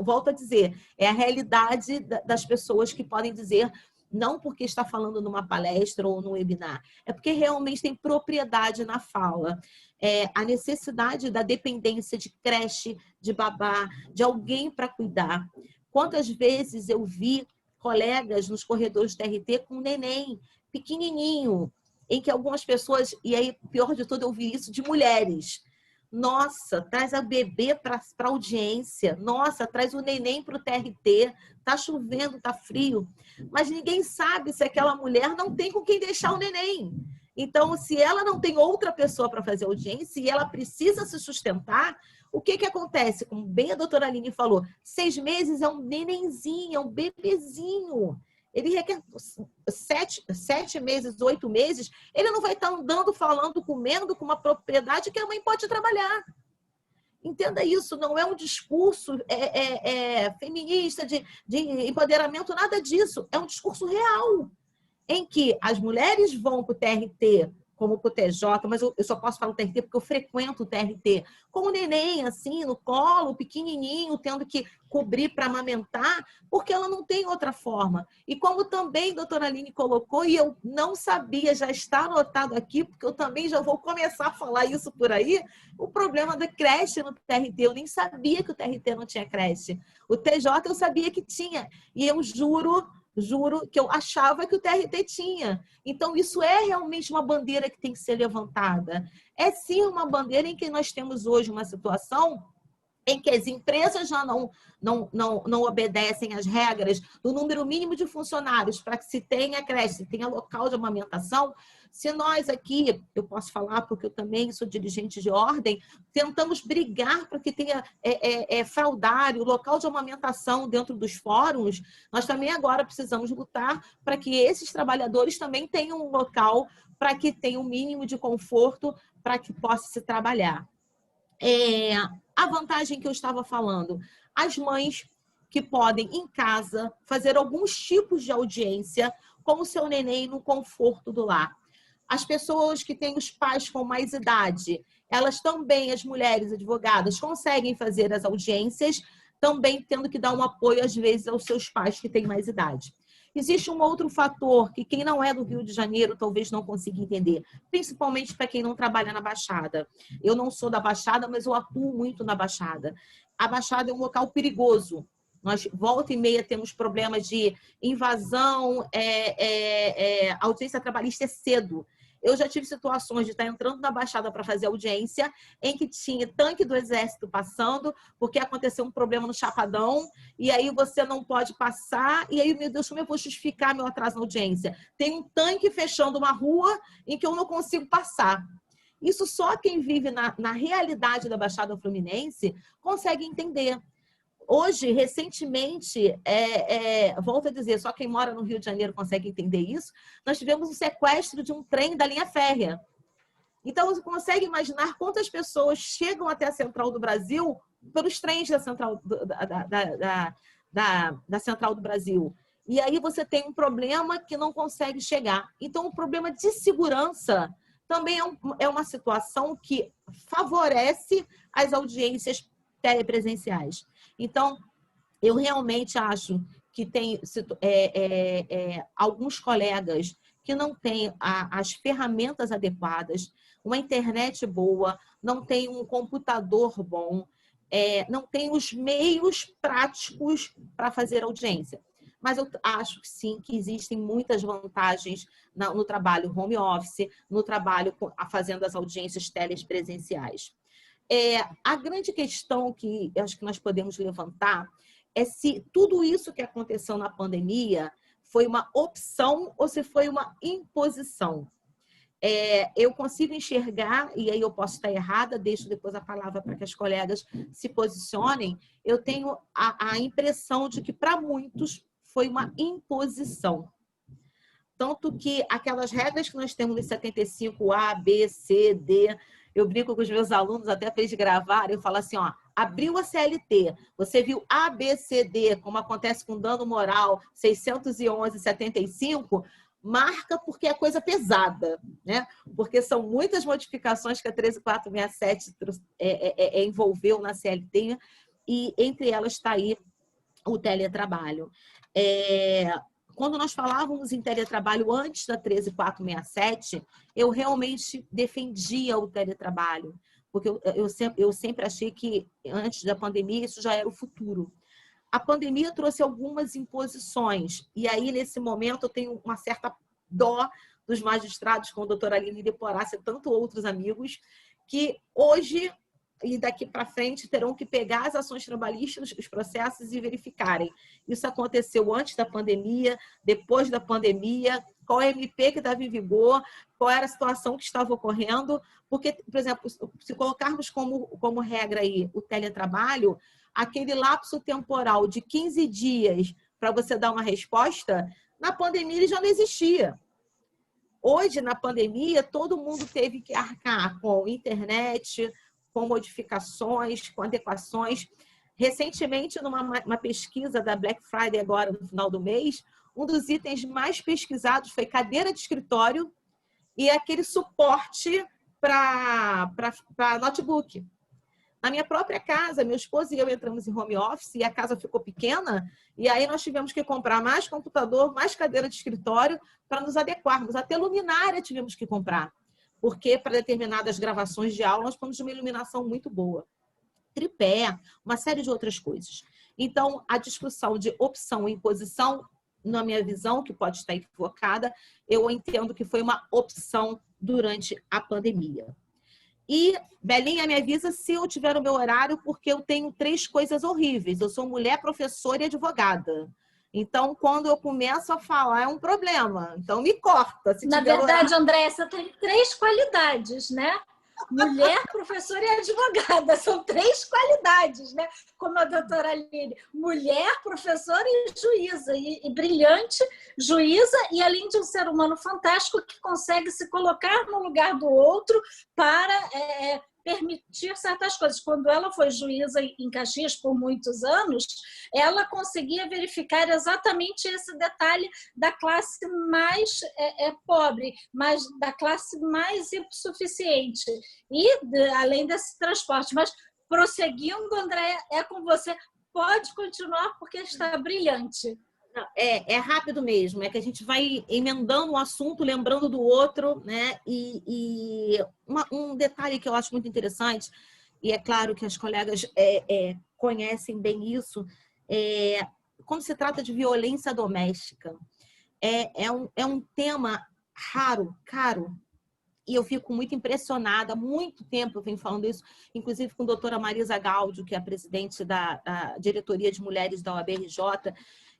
volto a dizer, é a realidade das pessoas que podem dizer, não porque está falando numa palestra ou num webinar, é porque realmente tem propriedade na fala. A necessidade da dependência de creche, de babá, de alguém para cuidar. Quantas vezes eu vi colegas nos corredores do TRT com um neném pequenininho, em que algumas pessoas, e aí pior de tudo eu vi isso de mulheres, nossa, traz a bebê para audiência, nossa, traz o neném para o TRT, tá chovendo, tá frio, mas ninguém sabe se aquela mulher não tem com quem deixar o neném. Então, se ela não tem outra pessoa para fazer audiência e ela precisa se sustentar, o que acontece? Como bem a doutora Aline falou, 6 meses é um nenenzinho, é um bebezinho. Ele requer 7 meses, 8 meses, ele não vai estar andando, falando, comendo com uma propriedade que a mãe pode trabalhar. Entenda isso, não é um discurso feminista, de empoderamento, nada disso. É um discurso real, em que as mulheres vão para o TRT, como para o TJ, mas eu só posso falar o TRT porque eu frequento o TRT, com o neném, assim, no colo, pequenininho, tendo que cobrir para amamentar, porque ela não tem outra forma. E como também a doutora Aline colocou, e eu não sabia, já está anotado aqui, porque eu também já vou começar a falar isso por aí, o problema da creche no TRT. Eu nem sabia que o TRT não tinha creche. O TJ eu sabia que tinha. E eu juro que eu achava que o TRT tinha. Então, isso é realmente uma bandeira que tem que ser levantada. É sim uma bandeira em que nós temos hoje uma situação em que as empresas já não obedecem às regras do número mínimo de funcionários para que se tenha creche, se tenha local de amamentação. Se nós aqui, eu posso falar porque eu também sou dirigente de ordem, tentamos brigar para que tenha fraudário, local de amamentação dentro dos fóruns, nós também agora precisamos lutar para que esses trabalhadores também tenham um local para que tenha um mínimo de conforto para que possa se trabalhar. A vantagem que eu estava falando, as mães que podem, em casa, fazer alguns tipos de audiência com o seu neném no conforto do lar. As pessoas que têm os pais com mais idade, elas também, as mulheres advogadas, conseguem fazer as audiências, também tendo que dar um apoio, às vezes, aos seus pais que têm mais idade. Existe um outro fator que quem não é do Rio de Janeiro talvez não consiga entender, principalmente para quem não trabalha na Baixada. Eu não sou da Baixada, mas eu atuo muito na Baixada. A Baixada é um local perigoso. Nós, volta e meia, temos problemas de invasão, a audiência trabalhista é cedo. Eu já tive situações de estar entrando na Baixada para fazer audiência, em que tinha tanque do Exército passando, porque aconteceu um problema no Chapadão, e aí você não pode passar, e aí, meu Deus, como eu vou justificar meu atraso na audiência? Tem um tanque fechando uma rua em que eu não consigo passar. Isso só quem vive na realidade da Baixada Fluminense consegue entender. Hoje, recentemente, volto a dizer, só quem mora no Rio de Janeiro consegue entender isso, nós tivemos um sequestro de um trem da linha férrea. Então, você consegue imaginar quantas pessoas chegam até a Central do Brasil pelos trens da Central da Central do Brasil. E aí você tem um problema que não consegue chegar. Então, o problema de segurança também é uma situação que favorece as audiências telepresenciais. Então, eu realmente acho que tem alguns colegas que não têm as ferramentas adequadas, uma internet boa, não tem um computador bom, não tem os meios práticos para fazer audiência. Mas eu acho que sim, que existem muitas vantagens no trabalho home office, no trabalho fazendo as audiências telepresenciais. A grande questão que eu acho que nós podemos levantar é se tudo isso que aconteceu na pandemia foi uma opção ou se foi uma imposição. Eu consigo enxergar, e aí eu posso estar errada, deixo depois a palavra para que as colegas se posicionem, eu tenho a impressão de que para muitos foi uma imposição. Tanto que aquelas regras que nós temos nos 75, A, B, C, D, eu brinco com os meus alunos, até para eles gravarem, eu falo assim, ó, abriu a CLT, você viu A, B, C, D, como acontece com dano moral, 611, 75, marca porque é coisa pesada, né? Porque são muitas modificações que a 13467 envolveu na CLT, e entre elas está aí o teletrabalho. Quando nós falávamos em teletrabalho antes da 13467, eu realmente defendia o teletrabalho, porque eu sempre achei que antes da pandemia isso já era o futuro. A pandemia trouxe algumas imposições, e aí nesse momento eu tenho uma certa dó dos magistrados, com a doutora Aline de Porassa e tantos outros amigos, que hoje e daqui para frente terão que pegar as ações trabalhistas, os processos e verificarem. Isso aconteceu antes da pandemia, depois da pandemia, qual é o MP que estava em vigor, qual era a situação que estava ocorrendo, porque, por exemplo, se colocarmos como regra aí o teletrabalho, aquele lapso temporal de 15 dias para você dar uma resposta, na pandemia ele já não existia. Hoje, na pandemia, todo mundo teve que arcar com internet, com modificações, com adequações. Recentemente, numa pesquisa da Black Friday, agora no final do mês, um dos itens mais pesquisados foi cadeira de escritório e aquele suporte para notebook. Na minha própria casa, meu esposo e eu entramos em home office e a casa ficou pequena, e aí nós tivemos que comprar mais computador, mais cadeira de escritório para nos adequarmos. Até luminária tivemos que comprar, porque para determinadas gravações de aula nós precisamos de uma iluminação muito boa. Tripé, uma série de outras coisas. Então, a discussão de opção e imposição, na minha visão, que pode estar equivocada, eu entendo que foi uma opção durante a pandemia. E, Belinha, me avisa se eu tiver o meu horário, porque eu tenho 3 coisas horríveis. Eu sou mulher, professora e advogada. Então, quando eu começo a falar, é um problema. Então, me corta. Se Na tiver verdade, horário. Andréia, você tem 3 qualidades, né? Mulher, professora e advogada. São 3 qualidades, né? Como a doutora Aline. Mulher, professora e juíza. E brilhante juíza, e além de um ser humano fantástico que consegue se colocar no lugar do outro para permitir certas coisas. Quando ela foi juíza em Caxias por muitos anos, ela conseguia verificar exatamente esse detalhe da classe mais pobre, mas da classe mais hipossuficiente. E além desse transporte. Mas prosseguindo, Andréia, é com você. Pode continuar porque está brilhante. É rápido mesmo, é que a gente vai emendando um assunto, lembrando do outro, né? E um detalhe que eu acho muito interessante, e é claro que as colegas conhecem bem isso, quando se trata de violência doméstica, é um tema raro, caro, e eu fico muito impressionada, há muito tempo eu venho falando isso, inclusive com a doutora Marisa Gáudio, que é a presidente da Diretoria de Mulheres da OAB-RJ.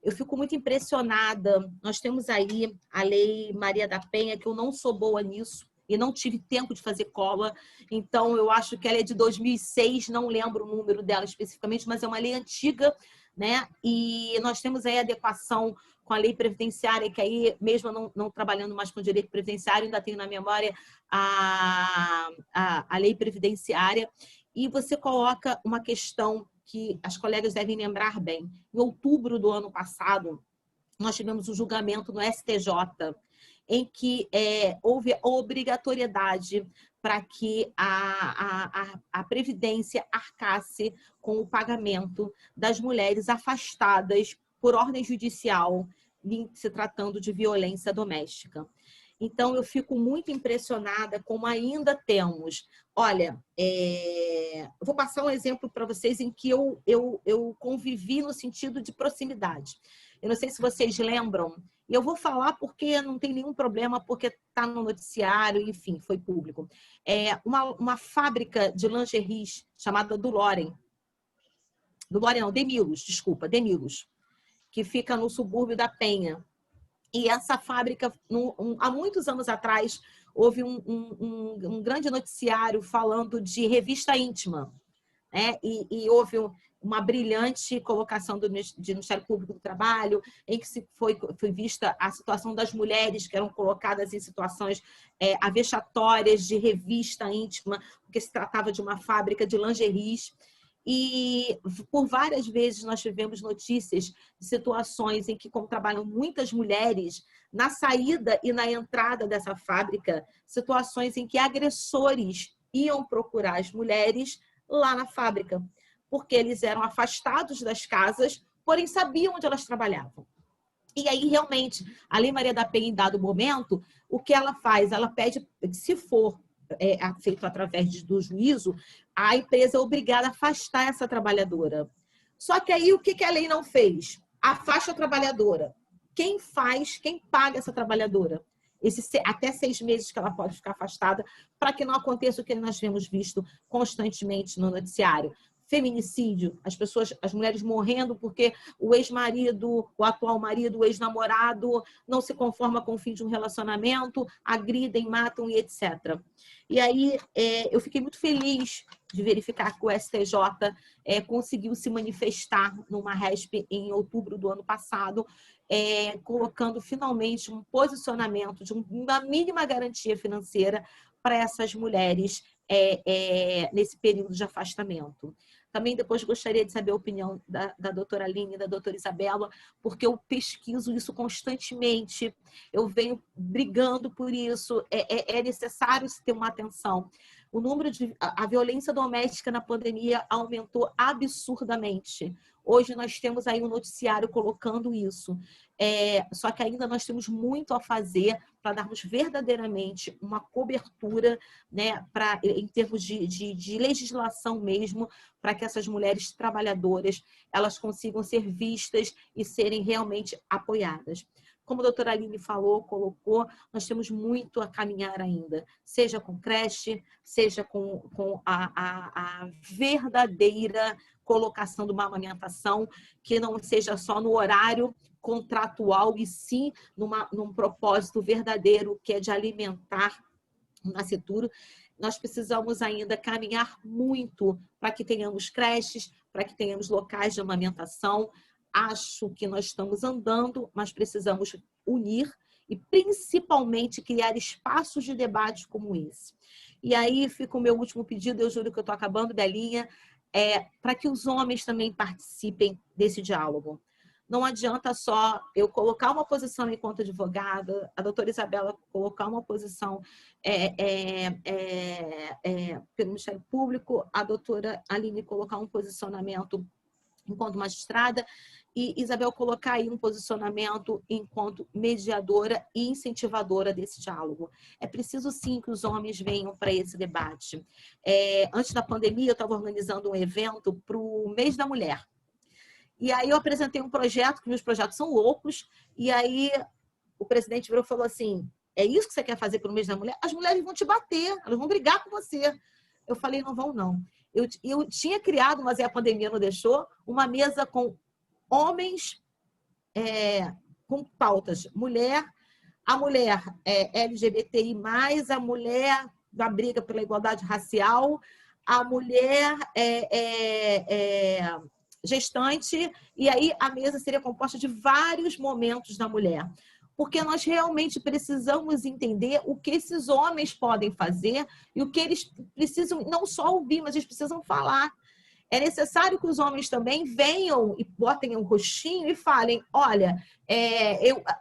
Eu fico muito impressionada. Nós temos aí a Lei Maria da Penha, que eu não sou boa nisso e não tive tempo de fazer cola. Então, eu acho que ela é de 2006, não lembro o número dela especificamente, mas é uma lei antiga, né? E nós temos aí a adequação com a lei previdenciária, que aí, mesmo não trabalhando mais com direito previdenciário, ainda tenho na memória a lei previdenciária. E você coloca uma questão que as colegas devem lembrar bem. Em outubro do ano passado, nós tivemos um julgamento no STJ, em que houve a obrigatoriedade para que a Previdência arcasse com o pagamento das mulheres afastadas por ordem judicial, se tratando de violência doméstica. Então, eu fico muito impressionada como ainda temos. Olha, vou passar um exemplo para vocês em que eu convivi no sentido de proximidade. Eu não sei se vocês lembram, e eu vou falar porque não tem nenhum problema, porque está no noticiário, enfim, foi público. Uma fábrica de lingeries chamada Dulorem. Dulorem não, Demilos, desculpa, Demilos, que fica no subúrbio da Penha. E essa fábrica, há muitos anos atrás, houve um grande noticiário falando de revista íntima, né? E houve uma brilhante colocação do Ministério Público do Trabalho, em que foi vista a situação das mulheres que eram colocadas em situações vexatórias de revista íntima, porque se tratava de uma fábrica de lingeries. E por várias vezes nós tivemos notícias de situações em que, como trabalham muitas mulheres, na saída e na entrada dessa fábrica, situações em que agressores iam procurar as mulheres lá na fábrica, porque eles eram afastados das casas, porém sabiam onde elas trabalhavam. E aí, realmente, a Lei Maria da Penha, em dado momento, o que ela faz? Ela pede, se for feito através do juízo, a empresa é obrigada a afastar essa trabalhadora. Só que aí o que a lei não fez? Afasta a trabalhadora. Quem paga essa trabalhadora? Até 6 meses que ela pode ficar afastada, para que não aconteça o que nós temos visto constantemente no noticiário. Feminicídio, as mulheres morrendo porque o ex-marido, o atual marido, o ex-namorado não se conforma com o fim de um relacionamento, agridem, matam e etc. E aí eu fiquei muito feliz de verificar que o STJ conseguiu se manifestar numa RESP em outubro do ano passado, colocando finalmente um posicionamento de uma mínima garantia financeira para essas mulheres nesse período de afastamento. Também depois gostaria de saber a opinião da doutora Aline e da doutora Isabela, porque eu pesquiso isso constantemente, eu venho brigando por isso, é necessário se ter uma atenção. A violência doméstica na pandemia aumentou absurdamente. Hoje nós temos aí um noticiário colocando isso. Só que ainda nós temos muito a fazer para darmos verdadeiramente uma cobertura, né, em termos de legislação mesmo, para que essas mulheres trabalhadoras elas consigam ser vistas e serem realmente apoiadas. Como a doutora Aline colocou, nós temos muito a caminhar ainda, seja com creche, seja com a verdadeira colocação de uma amamentação, que não seja só no horário contratual, e sim num propósito verdadeiro, que é de alimentar o nascituro. Nós precisamos ainda caminhar muito para que tenhamos creches, para que tenhamos locais de amamentação. Acho que nós estamos andando, mas precisamos unir e principalmente criar espaços de debate como esse. E aí fica o meu último pedido, eu juro que eu estou acabando, Belinha, para que os homens também participem desse diálogo. Não adianta só eu colocar uma posição enquanto advogada, a doutora Isabela colocar uma posição pelo Ministério Público, a doutora Aline colocar um posicionamento enquanto magistrada e Isabel colocar aí um posicionamento enquanto mediadora e incentivadora desse diálogo. É preciso sim que os homens venham para esse debate. Antes da pandemia, eu estava organizando um evento para o Mês da Mulher. E aí eu apresentei um projeto, que meus projetos são loucos, e aí o presidente virou e falou assim, é isso que você quer fazer para o Mês da Mulher? As mulheres vão te bater, elas vão brigar com você. Eu falei, não vão não. Eu tinha criado, mas a pandemia não deixou, uma mesa com homens com pautas. A mulher LGBTI+, a mulher da briga pela igualdade racial, a mulher gestante, e aí a mesa seria composta de vários momentos da mulher. Porque nós realmente precisamos entender o que esses homens podem fazer e o que eles precisam não só ouvir, mas eles precisam falar. É necessário que os homens também venham e botem um rostinho e falem, olha,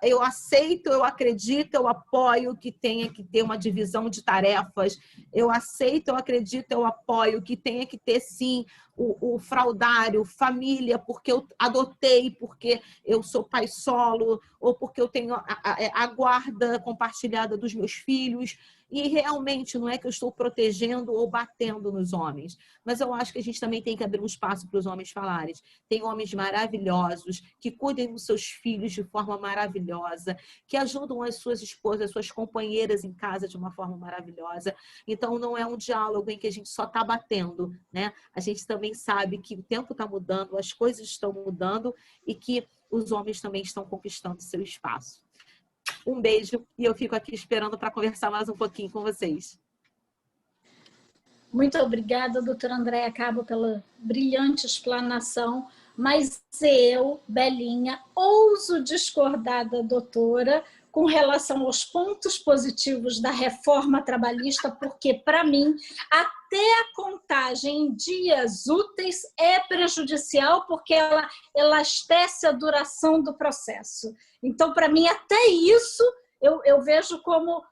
eu aceito, eu acredito, eu apoio que tenha que ter uma divisão de tarefas, eu aceito, eu acredito, eu apoio que tenha que ter, sim, o fraudário, família, porque eu adotei, porque eu sou pai solo, ou porque eu tenho a guarda compartilhada dos meus filhos. E realmente não é que eu estou protegendo ou batendo nos homens, mas eu acho que a gente também tem que abrir um espaço para os homens falarem. Tem homens maravilhosos que cuidem dos seus filhos de forma maravilhosa, que ajudam as suas esposas, as suas companheiras em casa de uma forma maravilhosa. Então não é um diálogo em que a gente só está batendo, né? A gente também sabe que o tempo está mudando, as coisas estão mudando e que os homens também estão conquistando seu espaço. Um beijo e eu fico aqui esperando para conversar mais um pouquinho com vocês. Muito obrigada, doutora Andréia Cabo, pela brilhante explanação, mas eu, Belinha, ouso discordar da doutora com relação aos pontos positivos da reforma trabalhista, porque, para mim, até a contagem em dias úteis é prejudicial, porque ela elastece a duração do processo. Então, para mim, até isso eu vejo como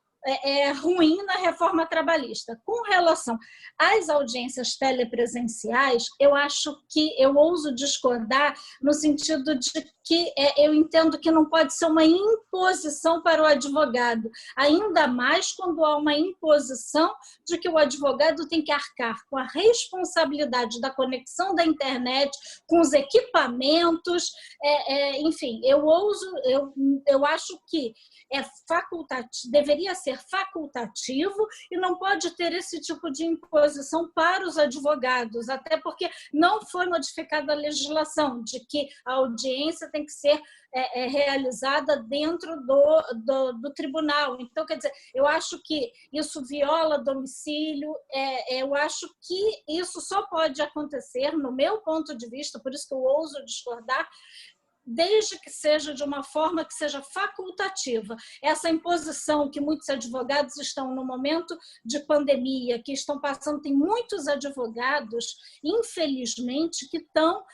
ruim na reforma trabalhista. Com relação às audiências telepresenciais, eu acho que eu ouso discordar no sentido de que eu entendo que não pode ser uma imposição para o advogado, ainda mais quando há uma imposição de que o advogado tem que arcar com a responsabilidade da conexão da internet, com os equipamentos, enfim, eu acho que deveria ser facultativo e não pode ter esse tipo de imposição para os advogados, até porque não foi modificada a legislação de que a audiência tem que ser realizada dentro do tribunal. Então, quer dizer, eu acho que isso viola domicílio, eu acho que isso só pode acontecer, no meu ponto de vista, por isso que eu ouso discordar, desde que seja de uma forma que seja facultativa. Essa imposição que muitos advogados estão no momento de pandemia, que estão passando, tem muitos advogados, infelizmente, que estão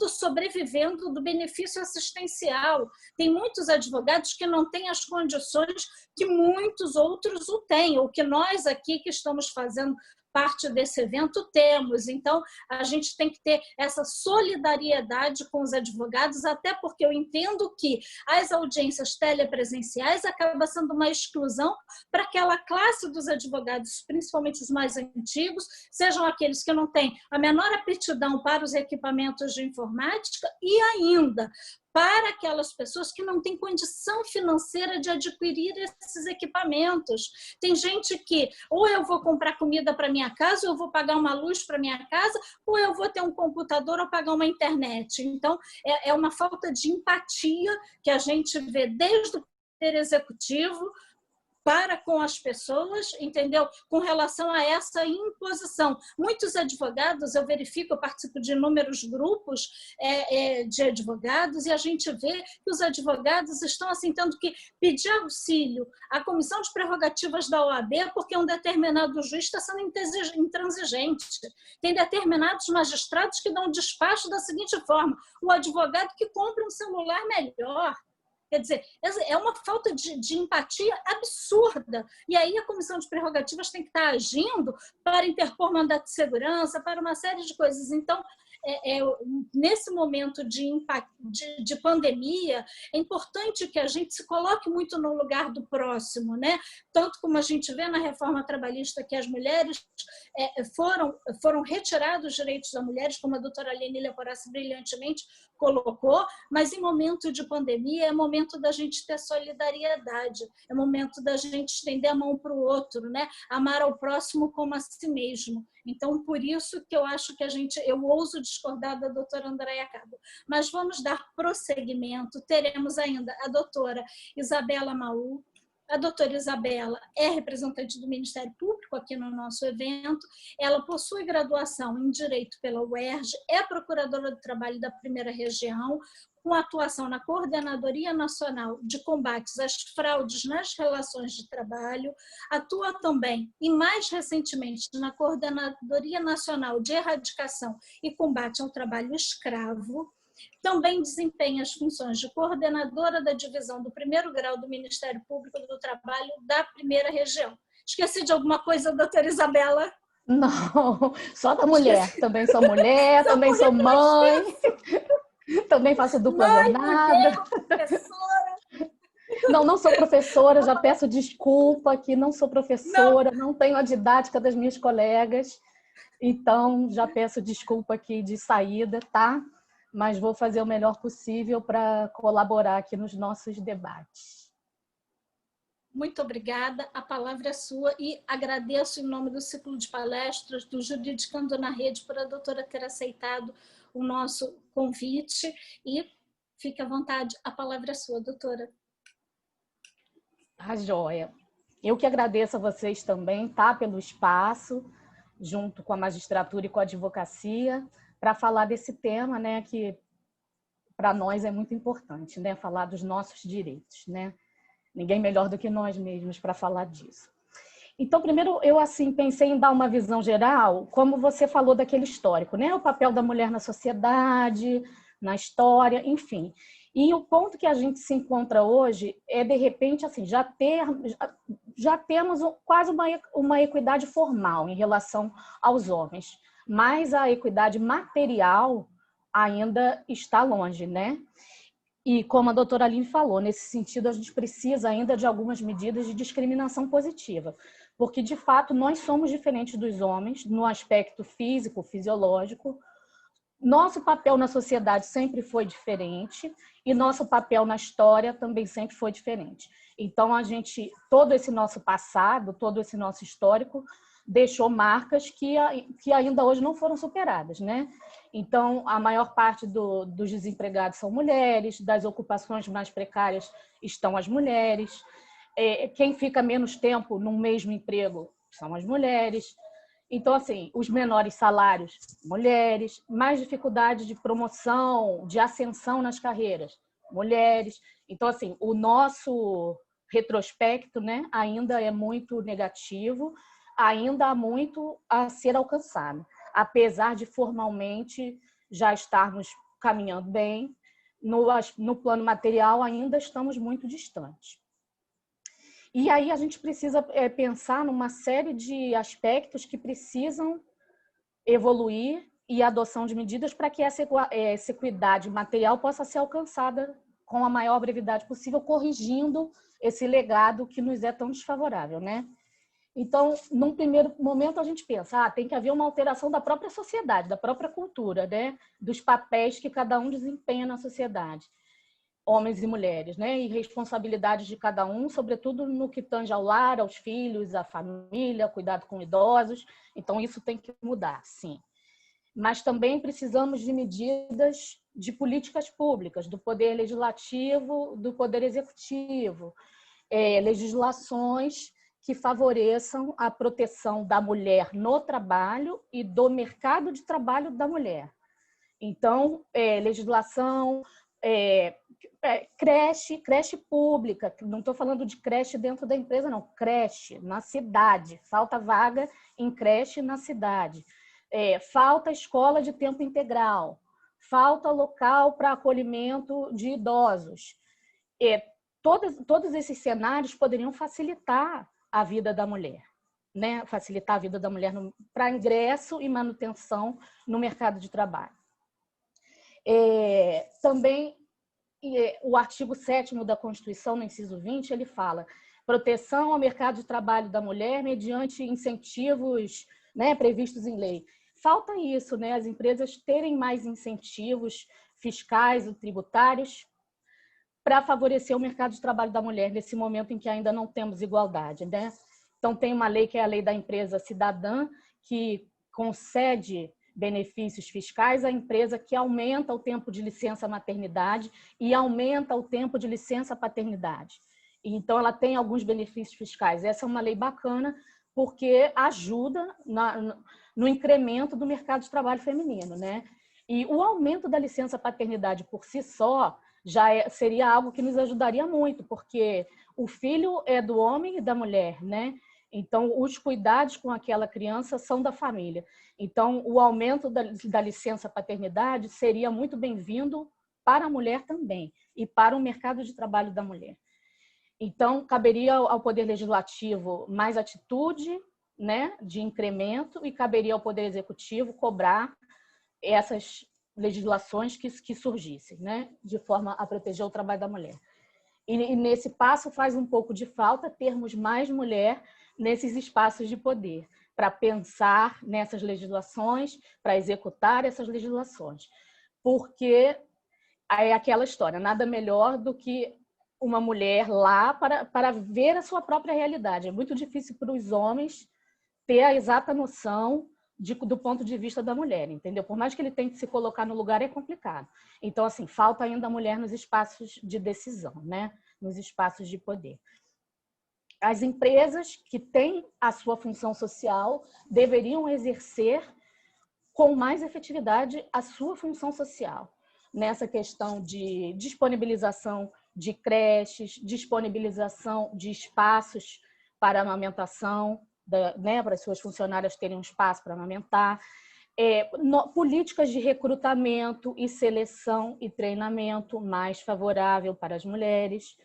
sobrevivendo do benefício assistencial. Tem muitos advogados que não têm as condições que muitos outros o têm, ou que nós aqui que estamos fazendo parte desse evento temos. Então, a gente tem que ter essa solidariedade com os advogados, até porque eu entendo que as audiências telepresenciais acabam sendo uma exclusão para aquela classe dos advogados, principalmente os mais antigos, sejam aqueles que não têm a menor aptidão para os equipamentos de informática e ainda para aquelas pessoas que não têm condição financeira de adquirir esses equipamentos. Tem gente que ou eu vou comprar comida para minha casa, ou eu vou pagar uma luz para minha casa, ou eu vou ter um computador ou pagar uma internet. Então, é uma falta de empatia que a gente vê desde o poder executivo para com as pessoas, entendeu? Com relação a essa imposição. Muitos advogados, eu verifico, eu participo de inúmeros grupos de advogados, e a gente vê que os advogados estão assim, tendo que pedir auxílio à Comissão de Prerrogativas da OAB, porque um determinado juiz está sendo intransigente. Tem determinados magistrados que dão despacho da seguinte forma: o advogado que compra um celular melhor. Quer dizer, é uma falta de empatia absurda. E aí a Comissão de Prerrogativas tem que estar agindo para interpor mandato de segurança, para uma série de coisas. Então, nesse momento de pandemia, é importante que a gente se coloque muito no lugar do próximo, né? Tanto como a gente vê na reforma trabalhista que as mulheres foram retirados os direitos das mulheres, como a doutora Aline Leporassi brilhantemente colocou, mas em momento de pandemia é momento da gente ter solidariedade, é momento da gente estender a mão para o outro, né? Amar ao próximo como a si mesmo. Então, por isso que eu acho que eu ouso discordar da doutora Andréia Cabo. Mas vamos dar prosseguimento, teremos ainda a doutora Isabela Maú. A doutora Isabela é representante do Ministério Público aqui no nosso evento, ela possui graduação em Direito pela UERJ, é procuradora do trabalho da Primeira Região, com atuação na Coordenadoria Nacional de Combates às Fraudes nas Relações de Trabalho, atua também, e mais recentemente, na Coordenadoria Nacional de Erradicação e Combate ao Trabalho Escravo. Também desempenha as funções de coordenadora da divisão do 1º grau do Ministério Público do Trabalho da Primeira Região. Esqueci de alguma coisa, doutora Isabela? Não, só da mulher. Também sou mulher, também sou mãe, também faço dupla jornada. Mulher, professora. Não sou professora, já peço desculpa que não sou professora, não tenho a didática das minhas colegas, então já peço desculpa aqui de saída, tá? Mas vou fazer o melhor possível para colaborar aqui nos nossos debates. Muito obrigada, a palavra é sua, e agradeço em nome do ciclo de palestras do Juridicando na Rede por a doutora ter aceitado o nosso convite, e fique à vontade, a palavra é sua, doutora. Tá joia. Eu que agradeço a vocês também, tá, pelo espaço, junto com a magistratura e com a advocacia, para falar desse tema, né, que para nós é muito importante, né, falar dos nossos direitos, né? Ninguém melhor do que nós mesmos para falar disso. Então, primeiro, eu assim pensei em dar uma visão geral, como você falou daquele histórico, né, o papel da mulher na sociedade, na história, enfim. E o ponto que a gente se encontra hoje é, de repente, assim, já temos quase uma equidade formal em relação aos homens, mas a equidade material ainda está longe, né? E como a doutora Aline falou, nesse sentido a gente precisa ainda de algumas medidas de discriminação positiva, porque de fato nós somos diferentes dos homens no aspecto físico, fisiológico. Nosso papel na sociedade sempre foi diferente e nosso papel na história também sempre foi diferente. Então todo esse nosso passado, todo esse nosso histórico deixou marcas que ainda hoje não foram superadas, né? Então, a maior parte dos desempregados são mulheres, das ocupações mais precárias estão as mulheres, quem fica menos tempo no mesmo emprego são as mulheres, Então, assim, os menores salários, mulheres, mais dificuldade de promoção, de ascensão nas carreiras, mulheres. Então, assim, o nosso retrospecto, né, ainda é muito negativo, ainda há muito a ser alcançado, apesar de formalmente já estarmos caminhando bem, no plano material ainda estamos muito distantes. E aí a gente precisa pensar numa série de aspectos que precisam evoluir e a adoção de medidas para que essa equidade material possa ser alcançada com a maior brevidade possível, corrigindo esse legado que nos é tão desfavorável, né? Então, num primeiro momento, a gente pensa, tem que haver uma alteração da própria sociedade, da própria cultura, né? Dos papéis que cada um desempenha na sociedade, homens e mulheres, né? E responsabilidades de cada um, sobretudo no que tange ao lar, aos filhos, à família, cuidado com idosos. Então, isso tem que mudar, sim. Mas também precisamos de medidas de políticas públicas, do poder legislativo, do poder executivo, legislações que favoreçam a proteção da mulher no trabalho e do mercado de trabalho da mulher. Então, legislação, creche pública, não estou falando de creche dentro da empresa, não, creche na cidade, falta vaga em creche na cidade, falta escola de tempo integral, falta local para acolhimento de idosos. Todos esses cenários poderiam facilitar a vida da mulher, né? Facilitar a vida da mulher para ingresso e manutenção no mercado de trabalho. Também o artigo 7º da Constituição, no inciso 20, ele fala proteção ao mercado de trabalho da mulher mediante incentivos, né, previstos em lei. Falta isso, né? As empresas terem mais incentivos fiscais e tributários para favorecer o mercado de trabalho da mulher nesse momento em que ainda não temos igualdade, né? Então, tem uma lei que é a Lei da Empresa Cidadã, que concede benefícios fiscais à empresa que aumenta o tempo de licença maternidade e aumenta o tempo de licença paternidade. Então, ela tem alguns benefícios fiscais. Essa é uma lei bacana porque ajuda no incremento do mercado de trabalho feminino, né? E o aumento da licença paternidade por si só já seria algo que nos ajudaria muito, porque o filho é do homem e da mulher, né? Então, os cuidados com aquela criança são da família. Então, o aumento da licença paternidade seria muito bem-vindo para a mulher também e para o mercado de trabalho da mulher. Então, caberia ao Poder Legislativo mais atitude, né, de incremento, e caberia ao Poder Executivo cobrar essas legislações que surgissem, né, de forma a proteger o trabalho da mulher. E nesse passo faz um pouco de falta termos mais mulher nesses espaços de poder, para pensar nessas legislações, para executar essas legislações. Porque é aquela história, nada melhor do que uma mulher lá para ver a sua própria realidade. É muito difícil para os homens ter a exata noção do ponto de vista da mulher, entendeu? Por mais que ele tente se colocar no lugar, é complicado. Então, assim, falta ainda a mulher nos espaços de decisão, né? Nos espaços de poder. As empresas que têm a sua função social deveriam exercer com mais efetividade a sua função social, nessa questão de disponibilização de creches, disponibilização de espaços para amamentação, né, para as suas funcionárias terem um espaço para amamentar, políticas de recrutamento e seleção e treinamento mais favorável para as mulheres.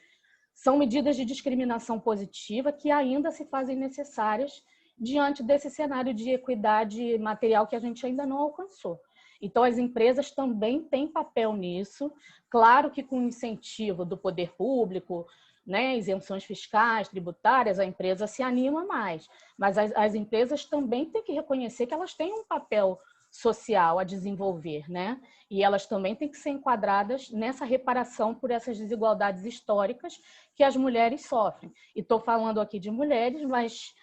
São medidas de discriminação positiva que ainda se fazem necessárias diante desse cenário de equidade material que a gente ainda não alcançou. Então, as empresas também têm papel nisso, claro que com incentivo do poder público, né, isenções fiscais, tributárias, a empresa se anima mais. Mas as empresas também têm que reconhecer que elas têm um papel social a desenvolver, né? E elas também têm que ser enquadradas nessa reparação por essas desigualdades históricas que as mulheres sofrem. E estou falando aqui de mulheres, mas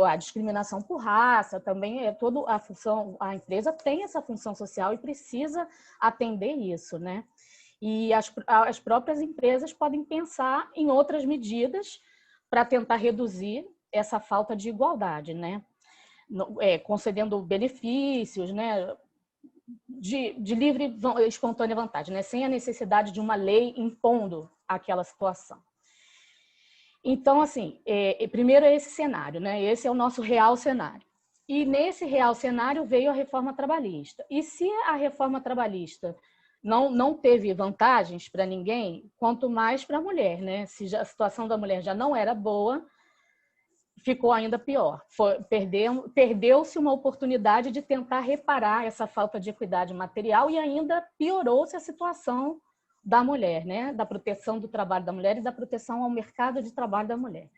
a discriminação por raça também é toda a função, a empresa tem essa função social e precisa atender isso, né? E as próprias empresas podem pensar em outras medidas para tentar reduzir essa falta de igualdade, né? concedendo benefícios, né, de livre e espontânea vontade, né, sem a necessidade de uma lei impondo aquela situação. Então, assim, primeiro é esse cenário, né, esse é o nosso real cenário. E nesse real cenário veio a reforma trabalhista. E se a reforma trabalhista não teve vantagens para ninguém, quanto mais para a mulher, né? Se a situação da mulher já não era boa, ficou ainda pior. Perdeu-se uma oportunidade de tentar reparar essa falta de equidade material e ainda piorou-se a situação da mulher, né? Da proteção do trabalho da mulher e da proteção ao mercado de trabalho da mulher.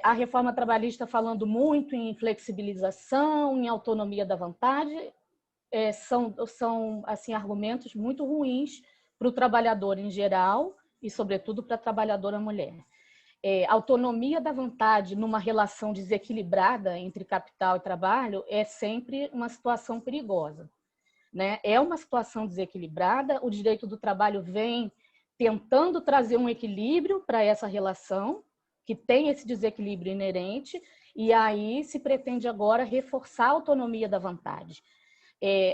A reforma trabalhista falando muito em flexibilização, em autonomia da vontade, são assim, argumentos muito ruins para o trabalhador em geral e, sobretudo, para a trabalhadora mulher. Autonomia da vontade numa relação desequilibrada entre capital e trabalho é sempre uma situação perigosa, né? É uma situação desequilibrada, o direito do trabalho vem tentando trazer um equilíbrio para essa relação, que tem esse desequilíbrio inerente, e aí se pretende agora reforçar a autonomia da vontade.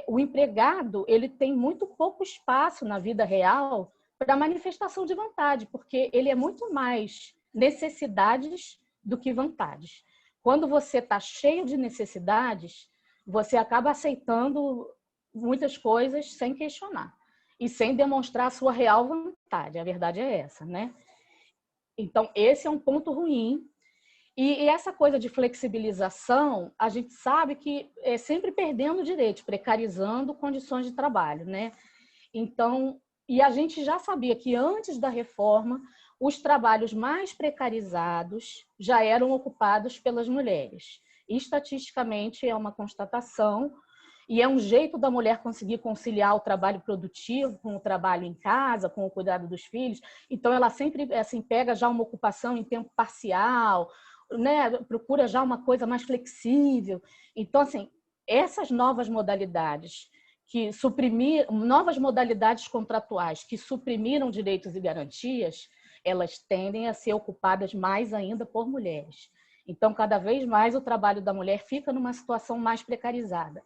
O empregado ele tem muito pouco espaço na vida real para manifestação de vontade, porque ele é muito mais necessidades do que vontades. Quando você está cheio de necessidades, você acaba aceitando muitas coisas sem questionar e sem demonstrar a sua real vontade. A verdade é essa, né? Então, esse é um ponto ruim. E essa coisa de flexibilização, a gente sabe que é sempre perdendo direitos, precarizando condições de trabalho, né? Então, e a gente já sabia que antes da reforma, os trabalhos mais precarizados já eram ocupados pelas mulheres. Estatisticamente, é uma constatação, e é um jeito da mulher conseguir conciliar o trabalho produtivo com o trabalho em casa, com o cuidado dos filhos. Então, ela sempre assim, pega já uma ocupação em tempo parcial, né? Procura já uma coisa mais flexível. Então, assim, essas novas modalidades novas modalidades contratuais que suprimiram direitos e garantias, elas tendem a ser ocupadas mais ainda por mulheres. Então, cada vez mais o trabalho da mulher fica numa situação mais precarizada.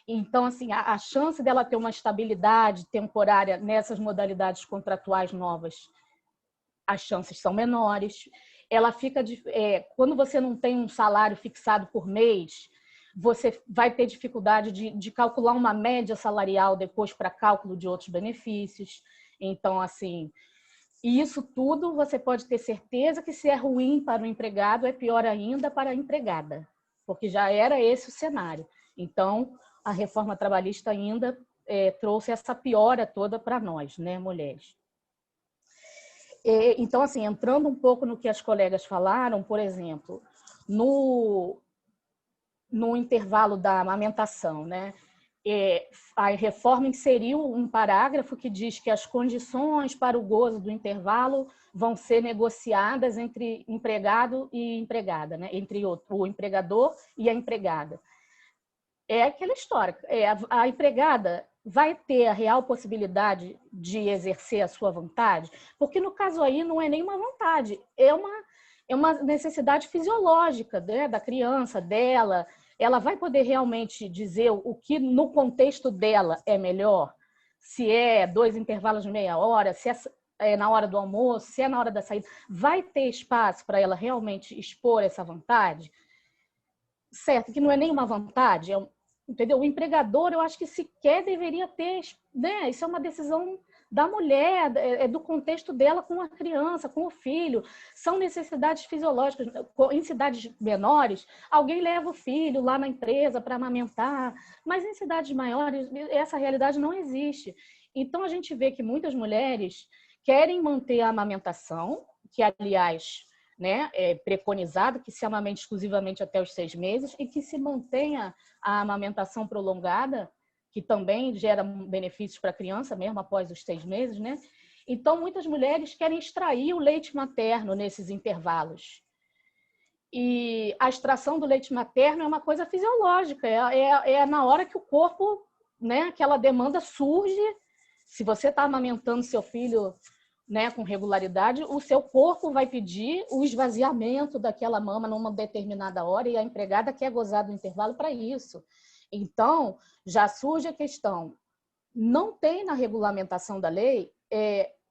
Então, assim, a chance dela ter uma estabilidade temporária nessas modalidades contratuais novas, as chances são menores. Ela fica quando você não tem um salário fixado por mês, você vai ter dificuldade de calcular uma média salarial depois para cálculo de outros benefícios. Então, assim, isso tudo você pode ter certeza que se é ruim para o empregado, é pior ainda para a empregada, porque já era esse o cenário. Então, a reforma trabalhista ainda trouxe essa piora toda para nós, né, mulheres. Então, assim, entrando um pouco no que as colegas falaram, por exemplo, no intervalo da amamentação, né, a reforma inseriu um parágrafo que diz que as condições para o gozo do intervalo vão ser negociadas entre empregado e empregada, né, entre o empregador e a empregada. É aquela história, a empregada vai ter a real possibilidade de exercer a sua vontade, porque no caso aí não é nenhuma vontade, é uma necessidade fisiológica, né, da criança, dela. Ela vai poder realmente dizer o que no contexto dela é melhor, se é 2 intervalos de meia hora, se é na hora do almoço, se é na hora da saída, vai ter espaço para ela realmente expor essa vontade? Certo, que não é nenhuma vontade, entendeu? O empregador, eu acho que sequer deveria ter, né? Isso é uma decisão da mulher, é do contexto dela com a criança, com o filho. São necessidades fisiológicas. Em cidades menores, alguém leva o filho lá na empresa para amamentar, mas em cidades maiores, essa realidade não existe. Então, a gente vê que muitas mulheres querem manter a amamentação, que, aliás, né, é preconizado que se amamente exclusivamente até os 6 meses e que se mantenha a amamentação prolongada, que também gera benefícios para a criança, mesmo após os 6 meses, né? Então, muitas mulheres querem extrair o leite materno nesses intervalos. E a extração do leite materno é uma coisa fisiológica, é na hora que o corpo, né, aquela demanda surge. Se você está amamentando seu filho né, com regularidade, o seu corpo vai pedir o esvaziamento daquela mama numa determinada hora e a empregada quer gozar do intervalo para isso. Então, já surge a questão, não tem na regulamentação da lei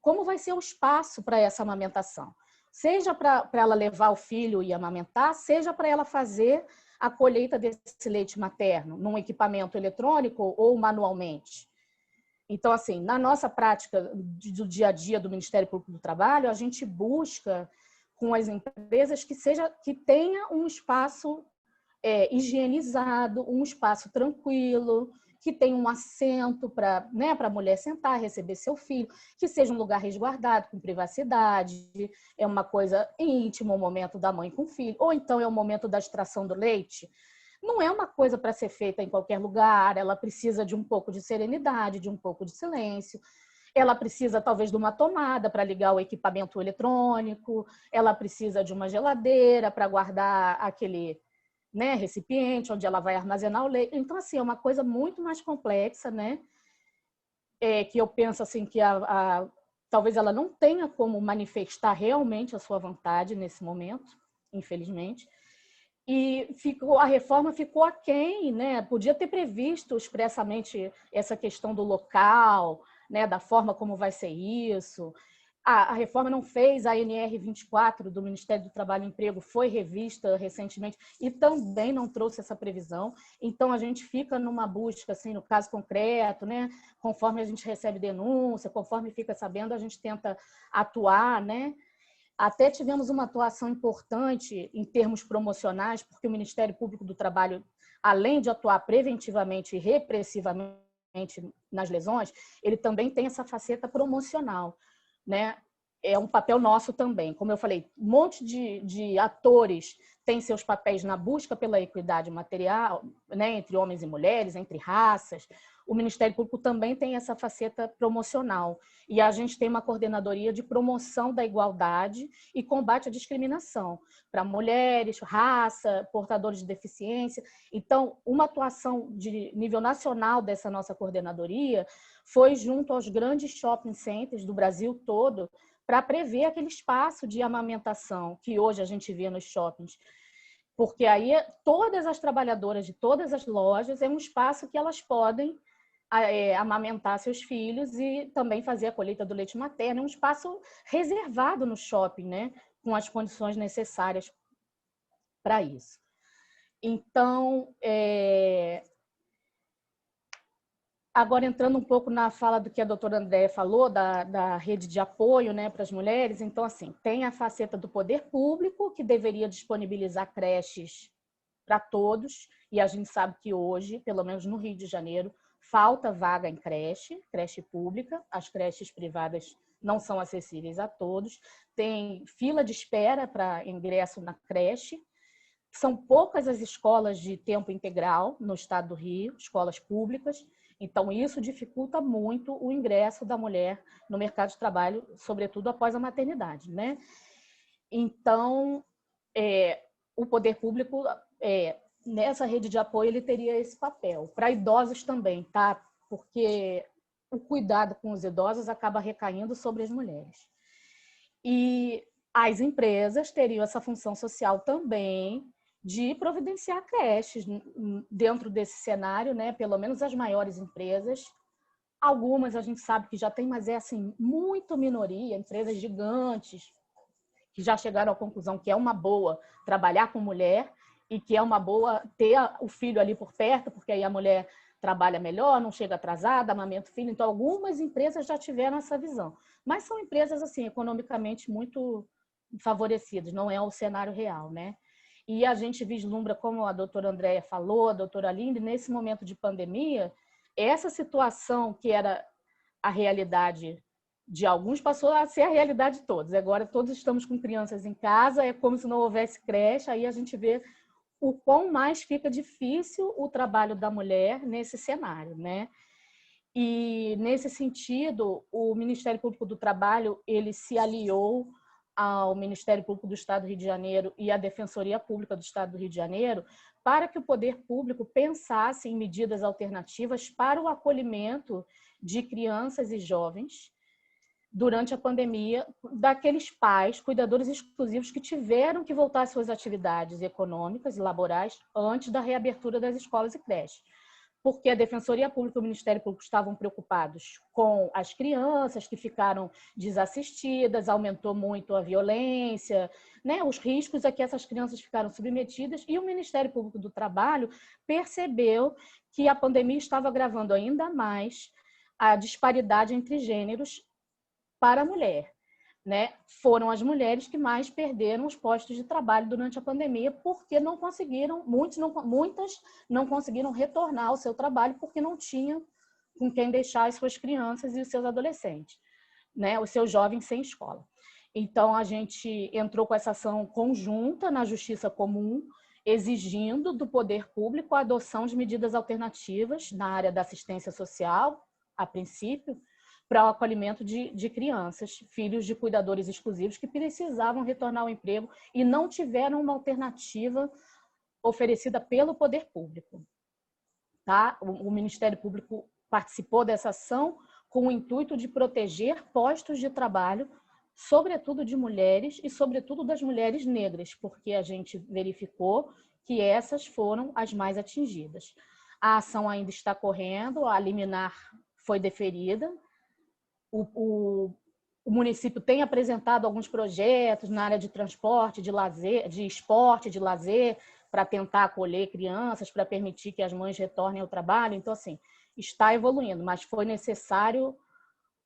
como vai ser o espaço para essa amamentação. Seja para ela levar o filho e amamentar, seja para ela fazer a colheita desse leite materno num equipamento eletrônico ou manualmente. Então, assim, na nossa prática do dia a dia do Ministério Público do Trabalho, a gente busca com as empresas que tenha um espaço higienizado, um espaço tranquilo, que tenha um assento para, né, a mulher sentar, receber seu filho, que seja um lugar resguardado, com privacidade, é uma coisa íntima, o momento da mãe com o filho, ou então é o momento da extração do leite. Não é uma coisa para ser feita em qualquer lugar, ela precisa de um pouco de serenidade, de um pouco de silêncio, ela precisa talvez de uma tomada para ligar o equipamento eletrônico, ela precisa de uma geladeira para guardar aquele, né, recipiente onde ela vai armazenar o leite. Então, assim, é uma coisa muito mais complexa, né? Que eu penso assim que talvez ela não tenha como manifestar realmente a sua vontade nesse momento, infelizmente. E a reforma ficou aquém, né? Podia ter previsto expressamente essa questão do local, né? Da forma como vai ser isso. A reforma não fez, a NR 24 do Ministério do Trabalho e Emprego foi revista recentemente e também não trouxe essa previsão. Então, a gente fica numa busca, assim, no caso concreto, né? Conforme a gente recebe denúncia, conforme fica sabendo, a gente tenta atuar, né? Até tivemos uma atuação importante em termos promocionais, porque o Ministério Público do Trabalho, além de atuar preventivamente e repressivamente nas lesões, ele também tem essa faceta promocional, né? É um papel nosso também. Como eu falei, um monte de atores têm seus papéis na busca pela equidade material, né, entre homens e mulheres, entre raças. O Ministério Público também tem essa faceta promocional. E a gente tem uma coordenadoria de promoção da igualdade e combate à discriminação para mulheres, raça, portadores de deficiência. Então, uma atuação de nível nacional dessa nossa coordenadoria foi junto aos grandes shopping centers do Brasil todo para prever aquele espaço de amamentação que hoje a gente vê nos shoppings. Porque aí todas as trabalhadoras de todas as lojas é um espaço que elas podem amamentar seus filhos e também fazer a colheita do leite materno. É um espaço reservado no shopping, né? Com as condições necessárias para isso. Então, agora entrando um pouco na fala do que a doutora Andréia falou, da rede de apoio, né, para as mulheres. Então, assim, tem a faceta do poder público, que deveria disponibilizar creches para todos, e a gente sabe que hoje, pelo menos no Rio de Janeiro, falta vaga em creche pública, as creches privadas não são acessíveis a todos, tem fila de espera para ingresso na creche, são poucas as escolas de tempo integral no estado do Rio, escolas públicas, então isso dificulta muito o ingresso da mulher no mercado de trabalho, sobretudo após a maternidade, né? Então, o poder público nessa rede de apoio ele teria esse papel. Para idosos também, tá? Porque o cuidado com os idosos acaba recaindo sobre as mulheres. E as empresas teriam essa função social também de providenciar creches dentro desse cenário, né? Pelo menos as maiores empresas. Algumas a gente sabe que já tem, mas é assim, muito minoria, empresas gigantes que já chegaram à conclusão que é uma boa trabalhar com mulher e que é uma boa ter o filho ali por perto, porque aí a mulher trabalha melhor, não chega atrasada, amamenta o filho. Então, algumas empresas já tiveram essa visão. Mas são empresas, assim, economicamente muito favorecidas, não é o cenário real, né? E a gente vislumbra, como a doutora Andréia falou, a doutora Aline, nesse momento de pandemia, essa situação que era a realidade de alguns passou a ser a realidade de todos. Agora todos estamos com crianças em casa, é como se não houvesse creche, aí a gente vê o quão mais fica difícil o trabalho da mulher nesse cenário, né? E nesse sentido, o Ministério Público do Trabalho, ele se aliou ao Ministério Público do Estado do Rio de Janeiro e à Defensoria Pública do Estado do Rio de Janeiro para que o poder público pensasse em medidas alternativas para o acolhimento de crianças e jovens durante a pandemia, daqueles pais, cuidadores exclusivos que tiveram que voltar às suas atividades econômicas e laborais antes da reabertura das escolas e creches. Porque a Defensoria Pública e o Ministério Público estavam preocupados com as crianças que ficaram desassistidas, aumentou muito a violência, né, os riscos a que essas crianças ficaram submetidas, e o Ministério Público do Trabalho percebeu que a pandemia estava agravando ainda mais a disparidade entre gêneros para a mulher. Né? Foram as mulheres que mais perderam os postos de trabalho durante a pandemia porque não conseguiram, muitas não conseguiram retornar ao seu trabalho porque não tinham com quem deixar as suas crianças e os seus adolescentes, né? Os seus jovens sem escola. Então, a gente entrou com essa ação conjunta na Justiça Comum, exigindo do poder público a adoção de medidas alternativas na área da assistência social, a princípio, para o acolhimento de crianças, filhos de cuidadores exclusivos que precisavam retornar ao emprego e não tiveram uma alternativa oferecida pelo poder público. Tá? O Ministério Público participou dessa ação com o intuito de proteger postos de trabalho, sobretudo de mulheres e sobretudo das mulheres negras, porque a gente verificou que essas foram as mais atingidas. A ação ainda está correndo, a liminar foi deferida. O município tem apresentado alguns projetos na área de transporte, de lazer, de esporte, de lazer, para tentar acolher crianças, para permitir que as mães retornem ao trabalho. Então, assim, está evoluindo, mas foi necessário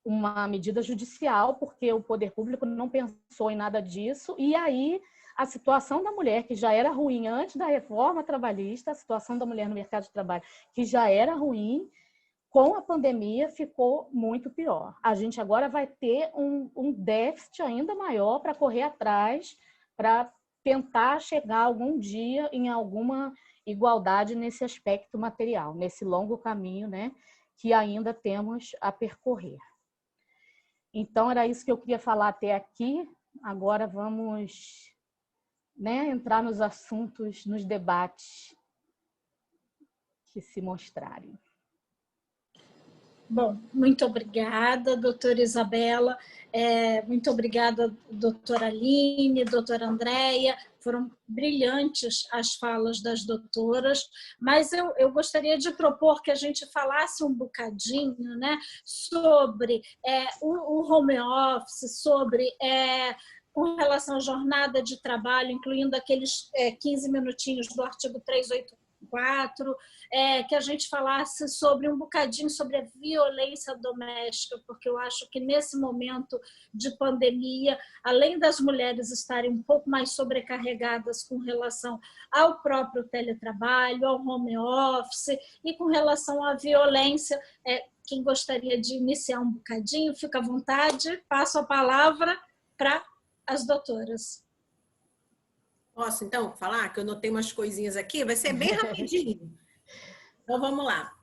uma medida judicial, porque o poder público não pensou em nada disso. E aí, a situação da mulher, que já era ruim antes da reforma trabalhista, a situação da mulher no mercado de trabalho, que já era ruim, com a pandemia ficou muito pior. A gente agora vai ter um déficit ainda maior para correr atrás, para tentar chegar algum dia em alguma igualdade nesse aspecto material, nesse longo caminho, né, que ainda temos a percorrer. Então, era isso que eu queria falar até aqui. Agora vamos, né, entrar nos assuntos, nos debates que se mostrarem. Bom, muito obrigada, doutora Isabela, muito obrigada, doutora Aline, doutora Andréia, foram brilhantes as falas das doutoras, mas eu gostaria de propor que a gente falasse um bocadinho, né, sobre o home office, sobre com relação à jornada de trabalho, incluindo aqueles 15 minutinhos do artigo 384, que a gente falasse sobre um bocadinho sobre a violência doméstica, porque eu acho que nesse momento de pandemia, além das mulheres estarem um pouco mais sobrecarregadas com relação ao próprio teletrabalho, ao home office e com relação à violência, quem gostaria de iniciar um bocadinho, fica à vontade, passo a palavra para as doutoras. Posso, então, falar que eu notei umas coisinhas aqui? Vai ser bem rapidinho. Então, vamos lá.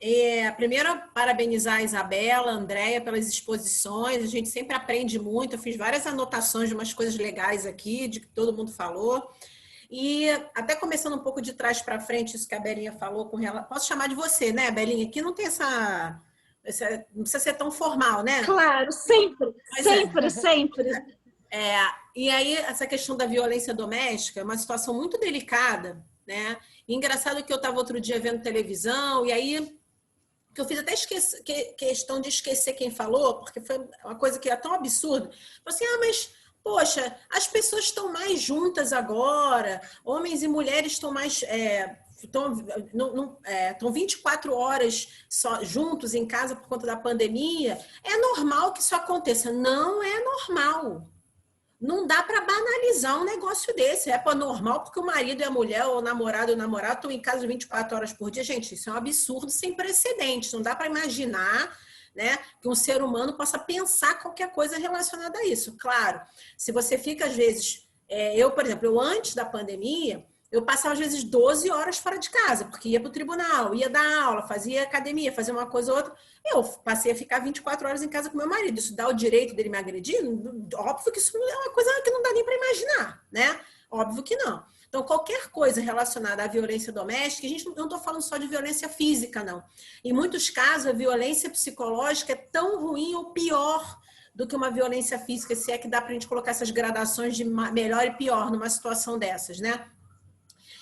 Primeiro, parabenizar a Isabela, a Andréia pelas exposições. A gente sempre aprende muito. Eu fiz várias anotações de umas coisas legais aqui, de que todo mundo falou. E até começando um pouco de trás para frente, isso que a Belinha falou com relação... Posso chamar de você, né, Belinha? Aqui não tem essa... Não precisa ser tão formal, né? Claro, sempre, sempre. E aí, essa questão da violência doméstica é uma situação muito delicada, né? E engraçado que eu estava outro dia vendo televisão, e aí que eu fiz até questão de esquecer quem falou, porque foi uma coisa que é tão absurda. Falei assim, mas, poxa, as pessoas estão mais juntas agora, homens e mulheres estão mais... Estão 24 horas só juntos em casa por conta da pandemia. É normal que isso aconteça. Não é normal. Não dá para banalizar um negócio desse. É normal porque o marido e a mulher, ou o namorado e o namorado estão em casa 24 horas por dia. Gente, isso é um absurdo sem precedentes. Não dá para imaginar, né, que um ser humano possa pensar qualquer coisa relacionada a isso. Claro, se você fica, às vezes... por exemplo, antes da pandemia, eu passava, às vezes, 12 horas fora de casa, porque ia para o tribunal, ia dar aula, fazia academia, fazia uma coisa ou outra. Eu passei a ficar 24 horas em casa com meu marido. Isso dá o direito dele me agredir? Óbvio que isso é uma coisa que não dá nem para imaginar, né? Óbvio que não. Então, qualquer coisa relacionada à violência doméstica, a gente não estou falando só de violência física, não. Em muitos casos, a violência psicológica é tão ruim ou pior do que uma violência física, se é que dá para a gente colocar essas gradações de melhor e pior numa situação dessas, né?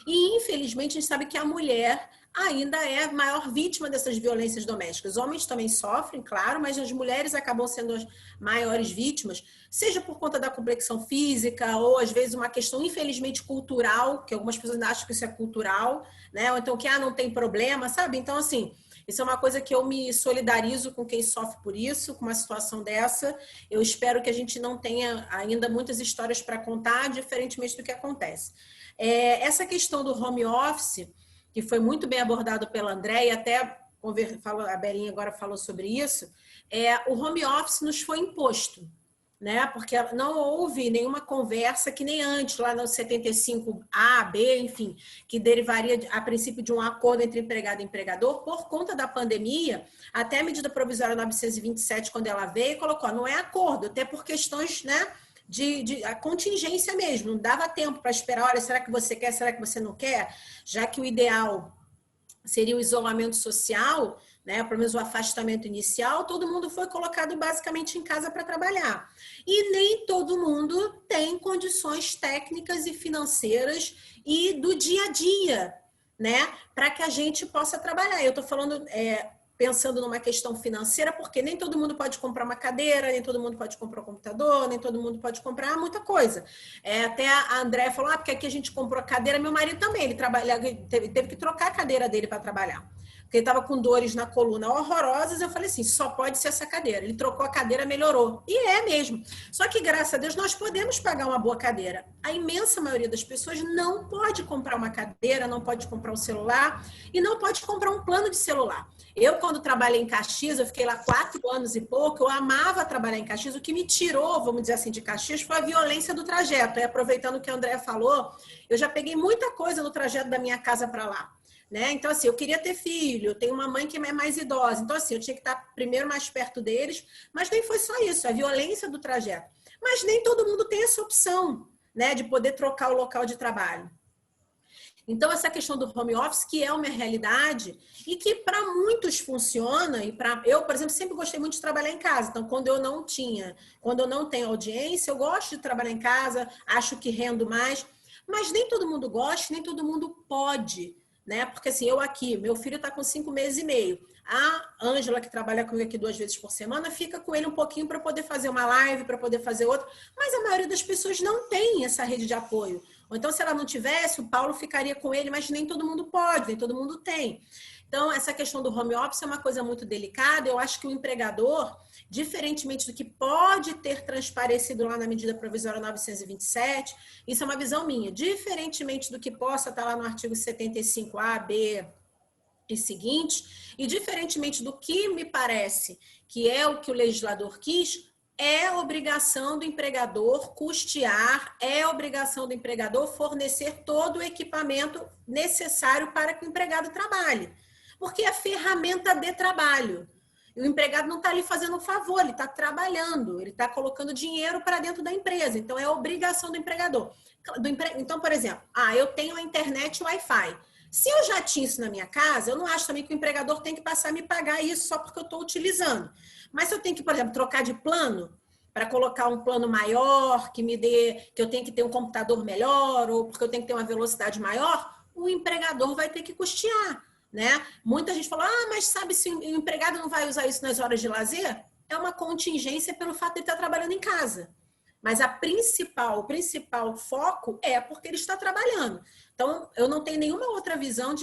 E, infelizmente, a gente sabe que a mulher ainda é a maior vítima dessas violências domésticas. Homens também sofrem, claro, mas as mulheres acabam sendo as maiores vítimas, seja por conta da complexão física ou, às vezes, uma questão, infelizmente, cultural, que algumas pessoas acham que isso é cultural, né? Ou então que, não tem problema, sabe? Então, assim, isso é uma coisa que eu me solidarizo com quem sofre por isso, com uma situação dessa. Eu espero que a gente não tenha ainda muitas histórias para contar, diferentemente do que acontece. Essa questão do home office, que foi muito bem abordado pela André, e até a Berinha agora falou sobre isso, o home office nos foi imposto, né? Porque não houve nenhuma conversa que nem antes, lá no 75A, B, enfim, que derivaria a princípio de um acordo entre empregado e empregador. Por conta da pandemia, até a medida provisória 927, quando ela veio, colocou, não é acordo, até por questões, né, de a contingência mesmo, não dava tempo para esperar, olha, será que você quer, será que você não quer? Já que o ideal seria o isolamento social, né, pelo menos o afastamento inicial, todo mundo foi colocado basicamente em casa para trabalhar. E nem todo mundo tem condições técnicas e financeiras e do dia a dia, né, para que a gente possa trabalhar. Eu estou falando... pensando numa questão financeira, porque nem todo mundo pode comprar uma cadeira, nem todo mundo pode comprar um computador, nem todo mundo pode comprar muita coisa. Até a André falou, porque aqui a gente comprou a cadeira, meu marido também, ele teve que trocar a cadeira dele para trabalhar. Porque ele estava com dores na coluna horrorosas, eu falei assim, só pode ser essa cadeira. Ele trocou a cadeira, melhorou. E é mesmo. Só que, graças a Deus, nós podemos pagar uma boa cadeira. A imensa maioria das pessoas não pode comprar uma cadeira, não pode comprar um celular e não pode comprar um plano de celular. Eu, quando trabalhei em Caxias, eu fiquei lá 4 anos e pouco, eu amava trabalhar em Caxias. O que me tirou, vamos dizer assim, de Caxias foi a violência do trajeto. E aproveitando o que a André falou, eu já peguei muita coisa no trajeto da minha casa para lá. Né? Então, assim, eu queria ter filho, eu tenho uma mãe que é mais idosa, então, assim, eu tinha que estar primeiro mais perto deles, mas nem foi só isso, a violência do trajeto. Mas nem todo mundo tem essa opção, né, de poder trocar o local de trabalho. Então, essa questão do home office, que é uma realidade e que para muitos funciona, e eu, por exemplo, sempre gostei muito de trabalhar em casa. Então, quando eu não tenho audiência, eu gosto de trabalhar em casa, acho que rendo mais, mas nem todo mundo gosta, nem todo mundo pode, né? Porque assim, eu aqui, meu filho está com 5 meses e meio. A Ângela, que trabalha comigo aqui 2 vezes por semana, fica com ele um pouquinho para poder fazer uma live, para poder fazer outra. Mas a maioria das pessoas não tem essa rede de apoio. Ou então, se ela não tivesse, o Paulo ficaria com ele, mas nem todo mundo pode, nem todo mundo tem. Então, essa questão do home office é uma coisa muito delicada. Eu acho que o empregador, diferentemente do que pode ter transparecido lá na medida provisória 927, isso é uma visão minha, diferentemente do que possa estar lá no artigo 75A, B e seguinte, e diferentemente do que me parece que é o que o legislador quis, é obrigação do empregador custear, é obrigação do empregador fornecer todo o equipamento necessário para que o empregado trabalhe. Porque é ferramenta de trabalho. E o empregado não está ali fazendo um favor, ele está trabalhando, ele está colocando dinheiro para dentro da empresa. Então, é obrigação do empregador. Então, por exemplo, eu tenho a internet e o Wi-Fi. Se eu já tinha isso na minha casa, eu não acho também que o empregador tem que passar a me pagar isso só porque eu estou utilizando. Mas se eu tenho que, por exemplo, trocar de plano, para colocar um plano maior, que eu tenho que ter um computador melhor, ou porque eu tenho que ter uma velocidade maior, o empregador vai ter que custear, né? Muita gente fala, mas sabe se o empregado não vai usar isso nas horas de lazer? É uma contingência pelo fato de ele estar trabalhando em casa. Mas o principal foco é porque ele está trabalhando. Então, eu não tenho nenhuma outra visão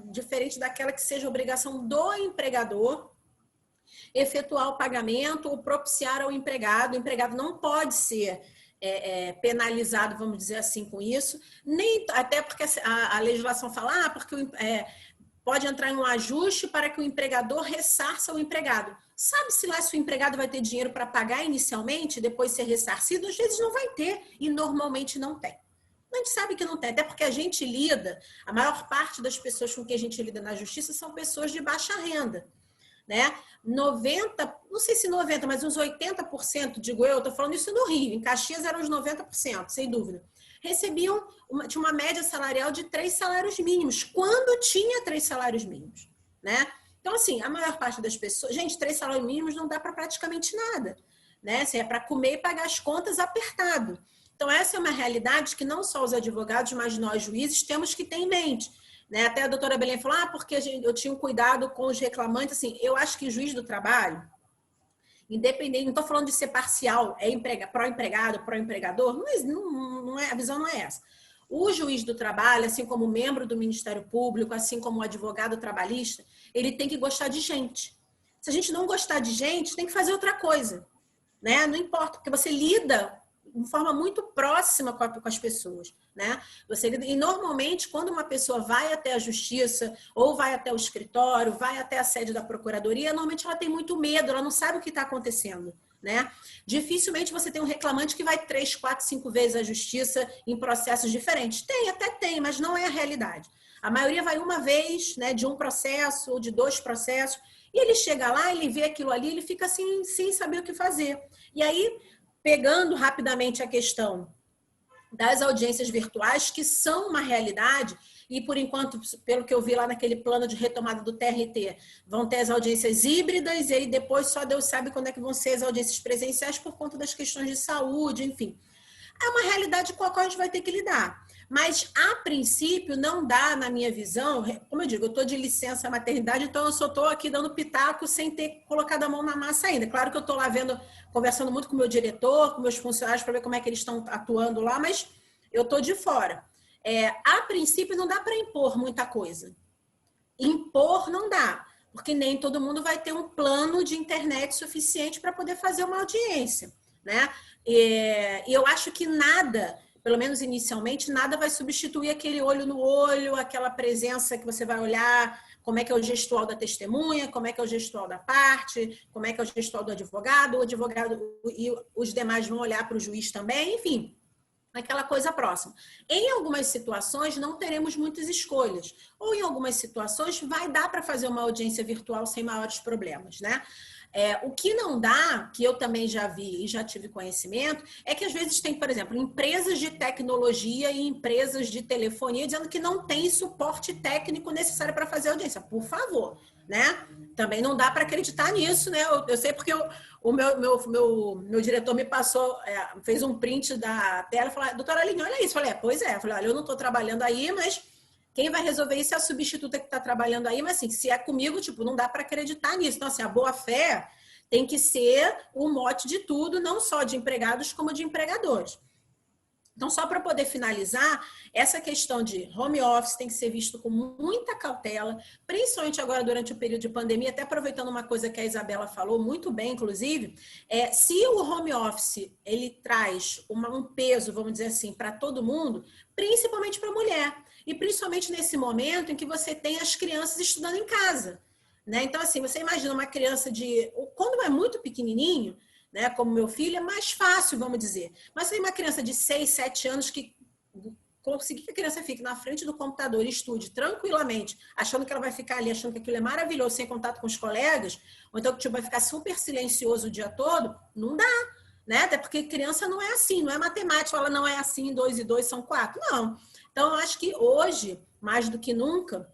diferente daquela que seja obrigação do empregador efetuar o pagamento ou propiciar ao empregado. O empregado não pode ser penalizado, vamos dizer assim, com isso, até porque a legislação fala, porque pode entrar em um ajuste para que o empregador ressarça o empregado. Sabe-se lá se o empregado vai ter dinheiro para pagar inicialmente, depois ser ressarcido? Às vezes não vai ter e normalmente não tem. A gente sabe que não tem, até porque a gente lida, a maior parte das pessoas com que a gente lida na justiça são pessoas de baixa renda, né? 90, não sei se 90, mas uns 80%, digo eu, estou falando isso no Rio, em Caxias eram uns 90%, sem dúvida. Recebiam, tinha uma média salarial de 3 salários mínimos, quando tinha 3 salários mínimos, né? Então, assim, a maior parte das pessoas... Gente, 3 salários mínimos não dá para praticamente nada, né? Assim, é para comer e pagar as contas apertado. Então, essa é uma realidade que não só os advogados, mas nós, juízes, temos que ter em mente. Né? Até a doutora Belém falou, porque eu tinha um cuidado com os reclamantes. Assim, eu acho que juiz do trabalho, independente, não estou falando de ser parcial, pró-empregado, pró-empregador, não é, a visão não é essa. O juiz do trabalho, assim como membro do Ministério Público, assim como o advogado trabalhista, ele tem que gostar de gente. Se a gente não gostar de gente, tem que fazer outra coisa. Né? Não importa, porque você lida de forma muito próxima com as pessoas. Né? E normalmente, quando uma pessoa vai até a justiça, ou vai até o escritório, vai até a sede da procuradoria, normalmente ela tem muito medo, ela não sabe o que está acontecendo. Né? Dificilmente você tem um reclamante que vai 3, 4, 5 vezes à justiça em processos diferentes. Até tem, mas não é a realidade. A maioria vai uma vez, né, de um processo ou de 2 processos, e ele chega lá, ele vê aquilo ali, ele fica assim, sem saber o que fazer. E aí, pegando rapidamente a questão das audiências virtuais, que são uma realidade, e por enquanto, pelo que eu vi lá naquele plano de retomada do TRT, vão ter as audiências híbridas, e aí depois só Deus sabe quando é que vão ser as audiências presenciais por conta das questões de saúde, enfim. É uma realidade com a qual a gente vai ter que lidar. Mas, a princípio, não dá, na minha visão, como eu digo, eu estou de licença maternidade, então eu só estou aqui dando pitaco sem ter colocado a mão na massa ainda. Claro que eu estou lá conversando muito com o meu diretor, com meus funcionários, para ver como é que eles estão atuando lá, mas eu estou de fora. A princípio, não dá para impor muita coisa. Impor não dá, porque nem todo mundo vai ter um plano de internet suficiente para poder fazer uma audiência, né? E eu acho que nada, pelo menos inicialmente, nada vai substituir aquele olho no olho, aquela presença que você vai olhar, como é que é o gestual da testemunha, como é que é o gestual da parte, como é que é o gestual do advogado, o advogado e os demais vão olhar para o juiz também, enfim, aquela coisa próxima. Em algumas situações, não teremos muitas escolhas, ou em algumas situações vai dar para fazer uma audiência virtual sem maiores problemas, né? O que não dá, que eu também já vi e já tive conhecimento, é que às vezes tem, por exemplo, empresas de tecnologia e empresas de telefonia dizendo que não tem suporte técnico necessário para fazer audiência. Por favor, né? Também não dá para acreditar nisso, né? Eu sei porque o meu diretor me passou, fez um print da tela e falou, doutora Aline, olha isso. Eu falei, pois é. Eu falei, olha, eu não estou trabalhando aí, mas quem vai resolver isso é a substituta que está trabalhando aí, mas assim, se é comigo, tipo, não dá para acreditar nisso. Então, assim, a boa-fé tem que ser o mote de tudo, não só de empregados, como de empregadores. Então, só para poder finalizar, essa questão de home office tem que ser visto com muita cautela, principalmente agora durante o período de pandemia, até aproveitando uma coisa que a Isabela falou muito bem, inclusive, se o home office ele traz um peso, vamos dizer assim, para todo mundo, principalmente para a mulher, e principalmente nesse momento em que você tem as crianças estudando em casa, né? Então, assim, você imagina uma criança quando é muito pequenininho, né, como meu filho, é mais fácil, vamos dizer. Mas tem uma criança de 6, 7 anos que conseguir que a criança fique na frente do computador e estude tranquilamente, achando que ela vai ficar ali, achando que aquilo é maravilhoso, sem contato com os colegas, ou então que tipo, vai ficar super silencioso o dia todo, não dá. Né? Até porque criança não é assim, não é matemática, ela não é assim, 2 e 2 são 4. Não. Então, eu acho que hoje, mais do que nunca,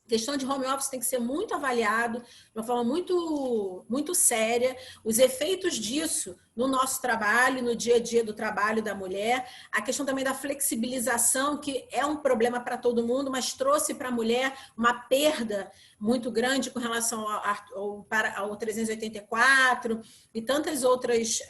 a questão de home office tem que ser muito avaliado, de uma forma muito, muito séria, os efeitos disso no nosso trabalho, no dia a dia do trabalho da mulher, a questão também da flexibilização, que é um problema para todo mundo, mas trouxe para a mulher uma perda muito grande com relação ao 384 e tantas outras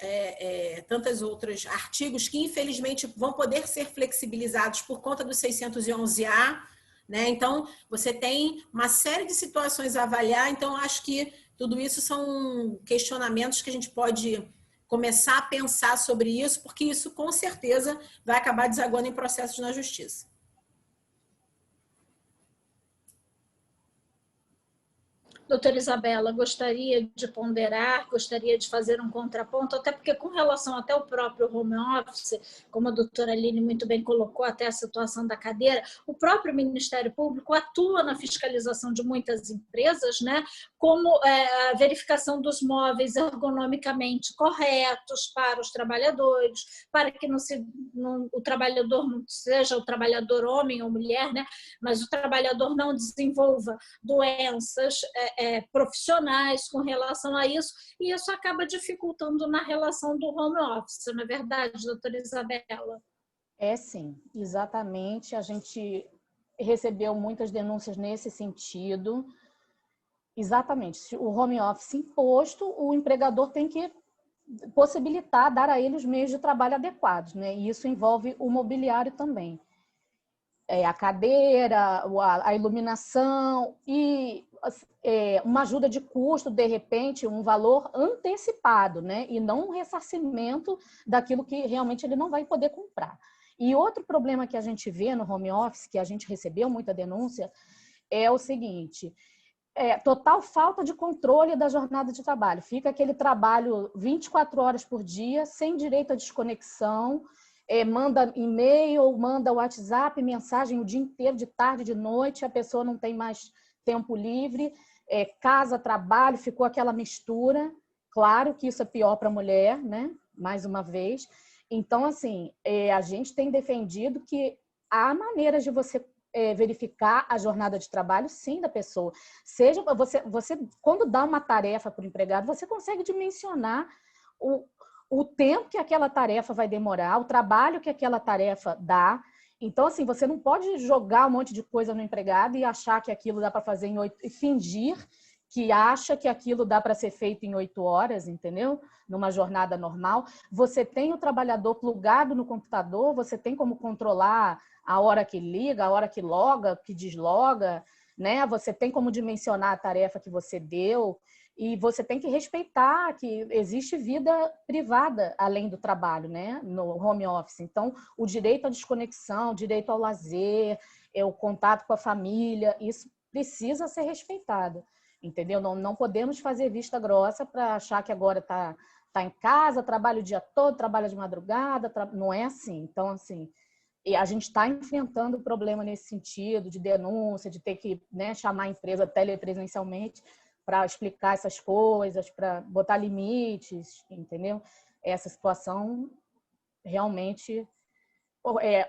artigos que, infelizmente, vão poder ser flexibilizados por conta do 611-A, né? Então, você tem uma série de situações a avaliar, então acho que tudo isso são questionamentos que a gente pode começar a pensar sobre isso, porque isso com certeza vai acabar desaguando em processos na justiça. Doutora Isabela, gostaria de ponderar, gostaria de fazer um contraponto, até porque com relação até ao próprio home office, como a doutora Aline muito bem colocou, até a situação da cadeira, o próprio Ministério Público atua na fiscalização de muitas empresas, né, como a verificação dos móveis ergonomicamente corretos para os trabalhadores, para que o trabalhador não seja o trabalhador homem ou mulher, né, mas o trabalhador não desenvolva doenças profissionais com relação a isso, e isso acaba dificultando na relação do home office, não é verdade, doutora Isabela? É sim, exatamente. A gente recebeu muitas denúncias nesse sentido. Exatamente. Se o home office imposto, o empregador tem que possibilitar, dar a ele os meios de trabalho adequados, né? E isso envolve o mobiliário também. A cadeira, a iluminação e uma ajuda de custo, de repente, um valor antecipado, né? E não um ressarcimento daquilo que realmente ele não vai poder comprar. E outro problema que a gente vê no home office, que a gente recebeu muita denúncia, é o seguinte: total falta de controle da jornada de trabalho. Fica aquele trabalho 24 horas por dia, sem direito à desconexão, manda e-mail, manda WhatsApp, mensagem o dia inteiro, de tarde, de noite, a pessoa não tem mais tempo livre, casa, trabalho, ficou aquela mistura. Claro que isso é pior para a mulher, né? Mais uma vez. Então, assim, a gente tem defendido que há maneiras de você verificar a jornada de trabalho, sim, da pessoa. Seja você quando dá uma tarefa para o empregado, você consegue dimensionar o tempo que aquela tarefa vai demorar, o trabalho que aquela tarefa dá. Então, assim, você não pode jogar um monte de coisa no empregado e achar que aquilo dá para fazer em 8, e fingir que acha que aquilo dá para ser feito em 8 horas, entendeu? Numa jornada normal. Você tem o trabalhador plugado no computador, você tem como controlar a hora que liga, a hora que loga, que desloga, né? Você tem como dimensionar a tarefa que você deu e você tem que respeitar que existe vida privada além do trabalho, né? No home office. Então, o direito à desconexão, o direito ao lazer, o contato com a família, isso precisa ser respeitado, entendeu? Não podemos fazer vista grossa para achar que agora tá em casa, trabalha o dia todo, trabalha de madrugada, não é assim. Então, assim, e a gente está enfrentando o problema nesse sentido, de denúncia, de ter que, né, chamar a empresa telepresencialmente para explicar essas coisas, para botar limites, entendeu? Essa situação realmente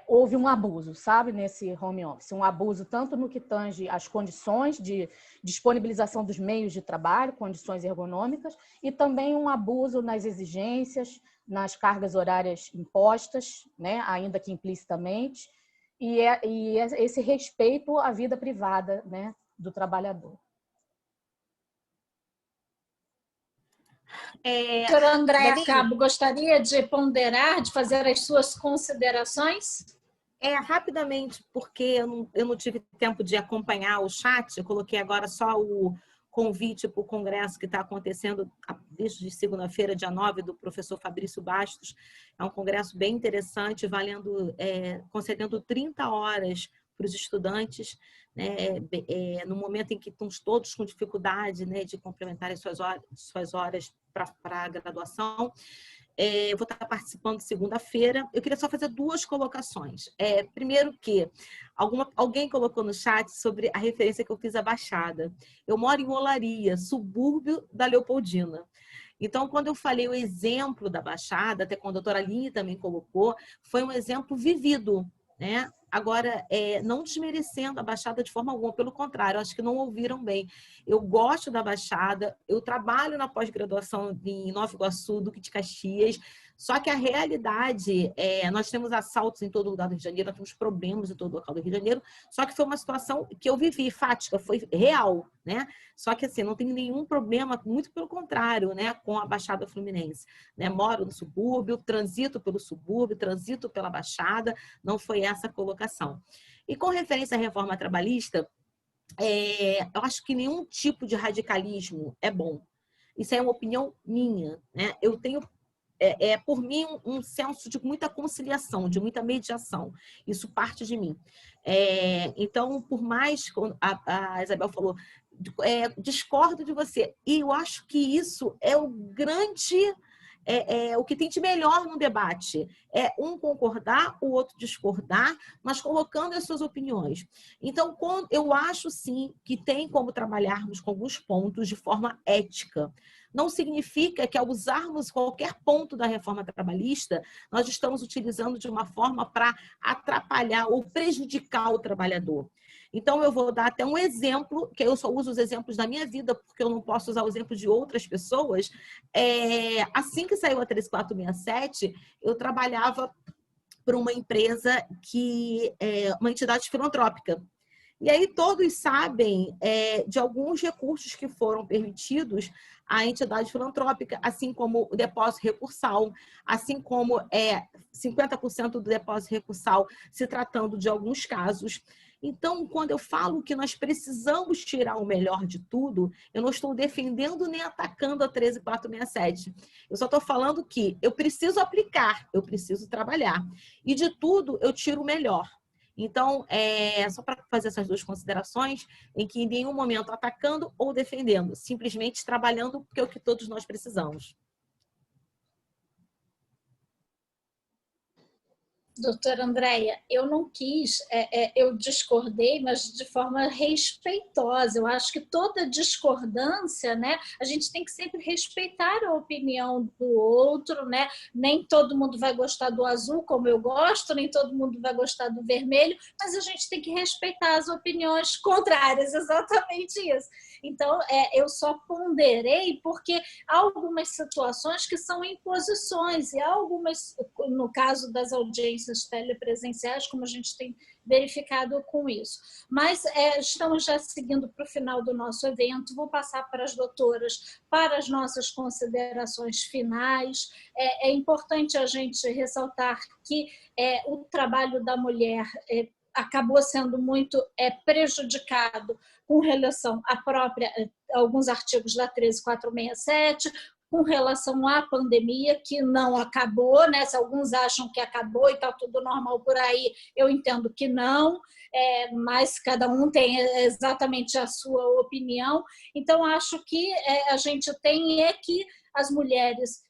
houve um abuso, sabe, nesse home office. Um abuso tanto no que tange as condições de disponibilização dos meios de trabalho, condições ergonômicas, e também um abuso nas exigências, nas cargas horárias impostas, né, ainda que implicitamente, e esse respeito à vida privada, né, do trabalhador. Doutora Andréia Dani, Cabo, gostaria de ponderar, de fazer as suas considerações? rapidamente, porque eu não tive tempo de acompanhar o chat, eu coloquei agora só o convite para o congresso que está acontecendo desde segunda-feira, dia 9, do professor Fabrício Bastos. É um congresso bem interessante, concedendo 30 horas para os estudantes, né, no momento em que estão todos com dificuldade, né, de complementar as suas horas para a graduação. Eu vou estar participando segunda-feira. Eu queria só fazer duas colocações. Primeiro que alguém colocou no chat sobre a referência que eu fiz à Baixada. Eu moro em Olaria, subúrbio da Leopoldina. Então, quando eu falei o exemplo da Baixada, até quando a doutora Aline também colocou, foi um exemplo vivido, né? Agora, não desmerecendo a Baixada de forma alguma, pelo contrário, acho que não ouviram bem. Eu gosto da Baixada, eu trabalho na pós-graduação em Nova Iguaçu, Duque de Caxias, só que a realidade, nós temos assaltos em todo lugar do Rio de Janeiro, nós temos problemas em todo local do Rio de Janeiro, só que foi uma situação que eu vivi, fática, foi real, né? Só que assim, não tem nenhum problema, muito pelo contrário, né, com a Baixada Fluminense, né? Moro no subúrbio, transito pelo subúrbio, transito pela Baixada, não foi essa a colocação. E com referência à reforma trabalhista, eu acho que nenhum tipo de radicalismo é bom. Isso é uma opinião minha, né? Eu tenho por mim, um senso de muita conciliação, de muita mediação. Isso parte de mim. Então, por mais que a Isabel falou, discordo de você. E eu acho que isso é o grande... o que tem de melhor no debate. É um concordar, o outro discordar, mas colocando as suas opiniões. Então, eu acho, sim, que tem como trabalharmos com alguns pontos de forma ética. não significa que ao usarmos qualquer ponto da reforma trabalhista, nós estamos utilizando de uma forma para atrapalhar ou prejudicar o trabalhador. Então, eu vou dar até um exemplo, que eu só uso os exemplos da minha vida, porque eu não posso usar o exemplo de outras pessoas. Assim que saiu a 13467, eu trabalhava para uma empresa que é uma entidade filantrópica. E aí todos sabem de alguns recursos que foram permitidos à entidade filantrópica, assim como o depósito recursal, assim como 50% do depósito recursal se tratando de alguns casos. Então, quando eu falo que nós precisamos tirar o melhor de tudo, eu não estou defendendo nem atacando a 13467. Eu só estou falando que eu preciso aplicar, eu preciso trabalhar. E de tudo, eu tiro o melhor. Então, só para fazer essas duas considerações, em que em nenhum momento atacando ou defendendo, simplesmente trabalhando, porque é o que todos nós precisamos. Doutora Andréia, eu não quis, eu discordei, mas de forma respeitosa. Eu acho que toda discordância, né, a gente tem que sempre respeitar a opinião do outro, né? Nem todo mundo vai gostar do azul, como eu gosto, nem todo mundo vai gostar do vermelho, mas a gente tem que respeitar as opiniões contrárias, exatamente isso. Então, eu só ponderei porque há algumas situações que são imposições, e há algumas, no caso das audiências telepresenciais, como a gente tem verificado com isso. Mas estamos já seguindo para o final do nosso evento, vou passar para as doutoras para as nossas considerações finais. É importante a gente ressaltar que o trabalho da mulher acabou sendo muito prejudicado com relação à própria, alguns artigos da 13467, com relação à pandemia, que não acabou, né? Se alguns acham que acabou e está tudo normal por aí, eu entendo que não, mas cada um tem exatamente a sua opinião. Então, acho que a gente tem que as mulheres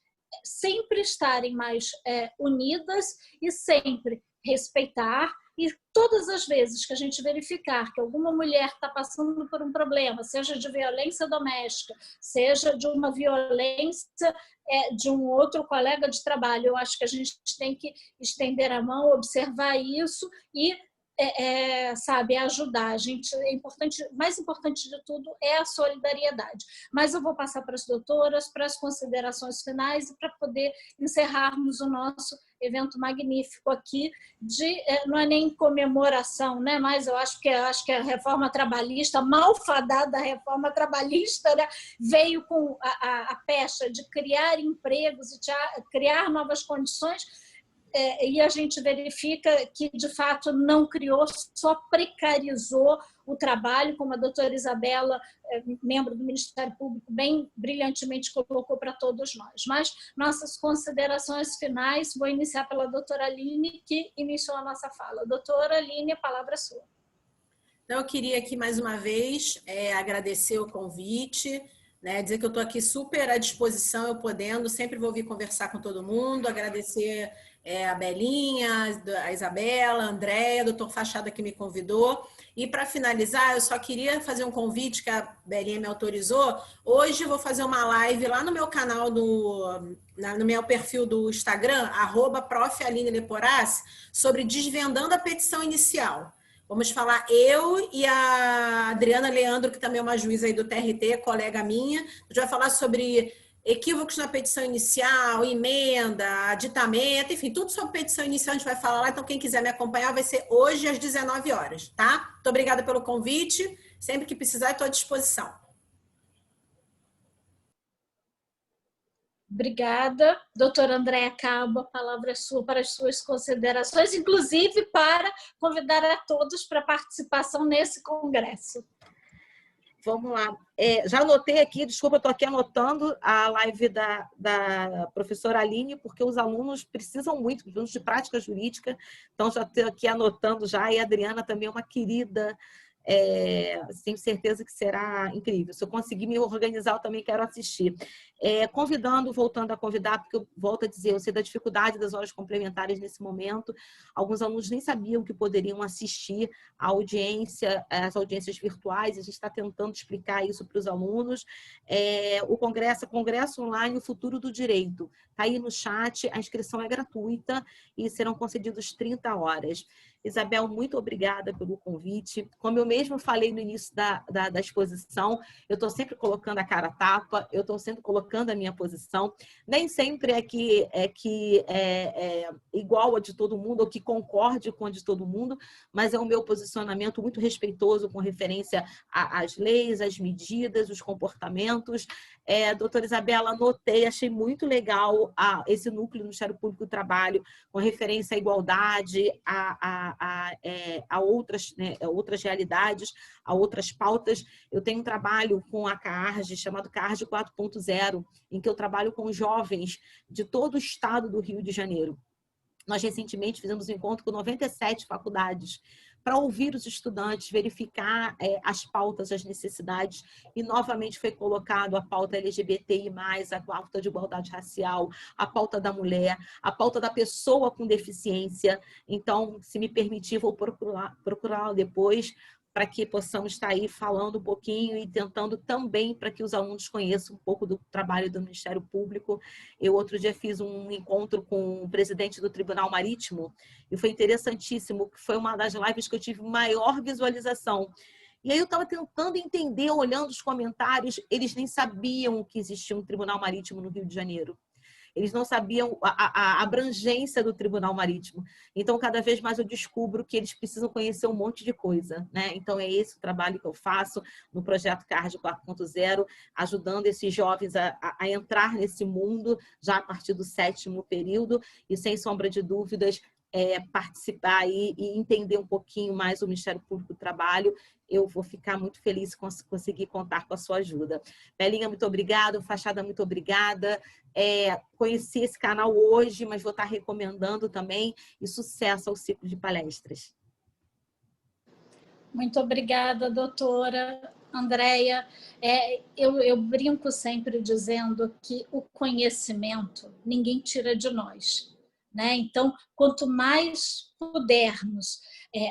sempre estarem mais unidas e sempre respeitar. E todas as vezes que a gente verificar que alguma mulher está passando por um problema, seja de violência doméstica, seja de uma violência de um outro colega de trabalho, eu acho que a gente tem que estender a mão, observar isso e sabe, ajudar. A gente, mais importante de tudo é a solidariedade. Mas eu vou passar para as doutoras, para as considerações finais e para poder encerrarmos o nosso evento magnífico aqui, não é nem comemoração, né? Mas eu acho que a reforma trabalhista, malfadada reforma trabalhista, né? Veio com a pecha de criar empregos e de criar novas condições, e a gente verifica que, de fato, não criou, só precarizou o trabalho, como a doutora Isabela, membro do Ministério Público, bem brilhantemente colocou para todos nós. Mas nossas considerações finais, vou iniciar pela doutora Aline, que iniciou a nossa fala. Doutora Aline, a palavra é sua. Então, eu queria aqui, mais uma vez, agradecer o convite, né, dizer que eu estou aqui super à disposição, eu podendo, sempre vou vir conversar com todo mundo, agradecer a Belinha, a Isabela, a Andréia, o doutor Fachada que me convidou. E para finalizar, eu só queria fazer um convite que a Belinha me autorizou. Hoje eu vou fazer uma live lá no meu canal, no meu perfil do Instagram, @prof.aline.leporassi, sobre desvendando a petição inicial. Vamos falar eu e a Adriana Leandro, que também é uma juíza aí do TRT, colega minha. A gente vai falar sobre equívocos na petição inicial, emenda, aditamento, enfim, tudo sobre petição inicial a gente vai falar lá. Então, quem quiser me acompanhar vai ser hoje às 19 horas, tá? Muito obrigada pelo convite. Sempre que precisar, estou à disposição. Obrigada. Doutora Andréia Cabo, a palavra é sua para as suas considerações, inclusive para convidar a todos para participação nesse congresso. Vamos lá. Já anotei aqui, desculpa, estou aqui anotando a live da professora Aline, porque os alunos precisam muito, de prática jurídica, então já estou aqui anotando já, e a Adriana também é uma querida Tenho certeza que será incrível. Se eu conseguir me organizar, eu também quero assistir. Voltando a convidar, porque eu volto a dizer, eu sei da dificuldade das horas complementares nesse momento. Alguns alunos nem sabiam que poderiam assistir a audiência, as audiências virtuais. A gente está tentando explicar isso para os alunos. O Congresso Online, o Futuro do Direito. Está aí no chat, a inscrição é gratuita e serão concedidos 30 horas. Isabel, muito obrigada pelo convite. Como eu mesmo falei no início da exposição, eu estou sempre colocando a cara a tapa, eu estou sempre colocando a minha posição. Nem sempre é igual a de todo mundo, ou que concorde com a de todo mundo, mas é o meu posicionamento muito respeitoso com referência às leis, às medidas, os comportamentos. Doutora Isabela, anotei, achei muito legal esse núcleo do Ministério Público do Trabalho, com referência à igualdade, a outras, né, outras realidades, a outras pautas. Eu tenho um trabalho com a CARGE, chamado CARGE 4.0, em que eu trabalho com jovens de todo o estado do Rio de Janeiro. Nós recentemente fizemos um encontro com 97 faculdades para ouvir os estudantes, verificar as pautas, as necessidades, e novamente foi colocado a pauta LGBTI+, a pauta de igualdade racial, a pauta da mulher, a pauta da pessoa com deficiência. Então, se me permitir, vou procurá-la depois, para que possamos estar aí falando um pouquinho e tentando também para que os alunos conheçam um pouco do trabalho do Ministério Público. Eu, outro dia, fiz um encontro com o presidente do Tribunal Marítimo e foi interessantíssimo, que foi uma das lives que eu tive maior visualização. E aí eu estava tentando entender, olhando os comentários, eles nem sabiam que existia um Tribunal Marítimo no Rio de Janeiro. Eles não sabiam a abrangência do Tribunal Marítimo. Então, cada vez mais eu descubro que eles precisam conhecer um monte de coisa, né? Então, é esse o trabalho que eu faço no projeto CARGE 4.0, ajudando esses jovens a entrar nesse mundo já a partir do 7º período e, sem sombra de dúvidas, participar aí e entender um pouquinho mais o Ministério Público do Trabalho. Eu vou ficar muito feliz se conseguir contar com a sua ajuda. Belinha, muito obrigada. Fachada, muito obrigada. Conheci esse canal hoje, mas vou estar recomendando também, e sucesso ao ciclo de palestras. Muito obrigada, doutora Andréia. Eu brinco sempre dizendo que o conhecimento ninguém tira de nós, né? Então, quanto mais pudermos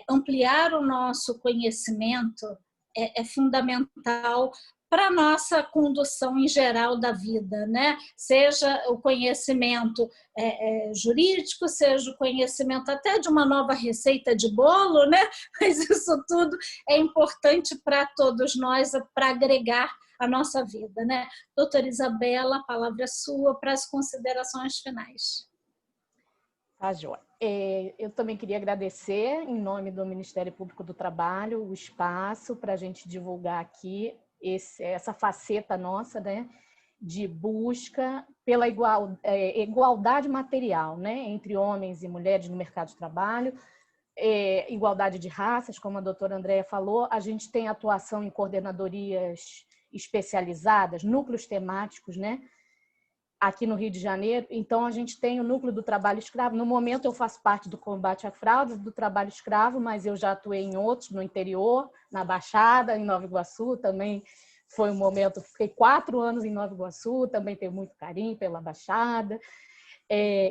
ampliar o nosso conhecimento, é fundamental para a nossa condução em geral da vida, né? Seja o conhecimento jurídico, seja o conhecimento até de uma nova receita de bolo, né? Mas isso tudo é importante para todos nós, para agregar a nossa vida, né? Doutora Isabela, a palavra é sua para as considerações finais. Tá, joia. Eu também queria agradecer, em nome do Ministério Público do Trabalho, o espaço para a gente divulgar aqui essa faceta nossa, né, de busca pela igualdade material, né, entre homens e mulheres no mercado de trabalho, igualdade de raças, como a doutora Andréia falou. A gente tem atuação em coordenadorias especializadas, núcleos temáticos, né, aqui no Rio de Janeiro. Então, a gente tem o núcleo do trabalho escravo. No momento, eu faço parte do combate à fraude, do trabalho escravo, mas eu já atuei em outros, no interior, na Baixada, em Nova Iguaçu. Também foi um momento, fiquei 4 anos em Nova Iguaçu, também tenho muito carinho pela Baixada.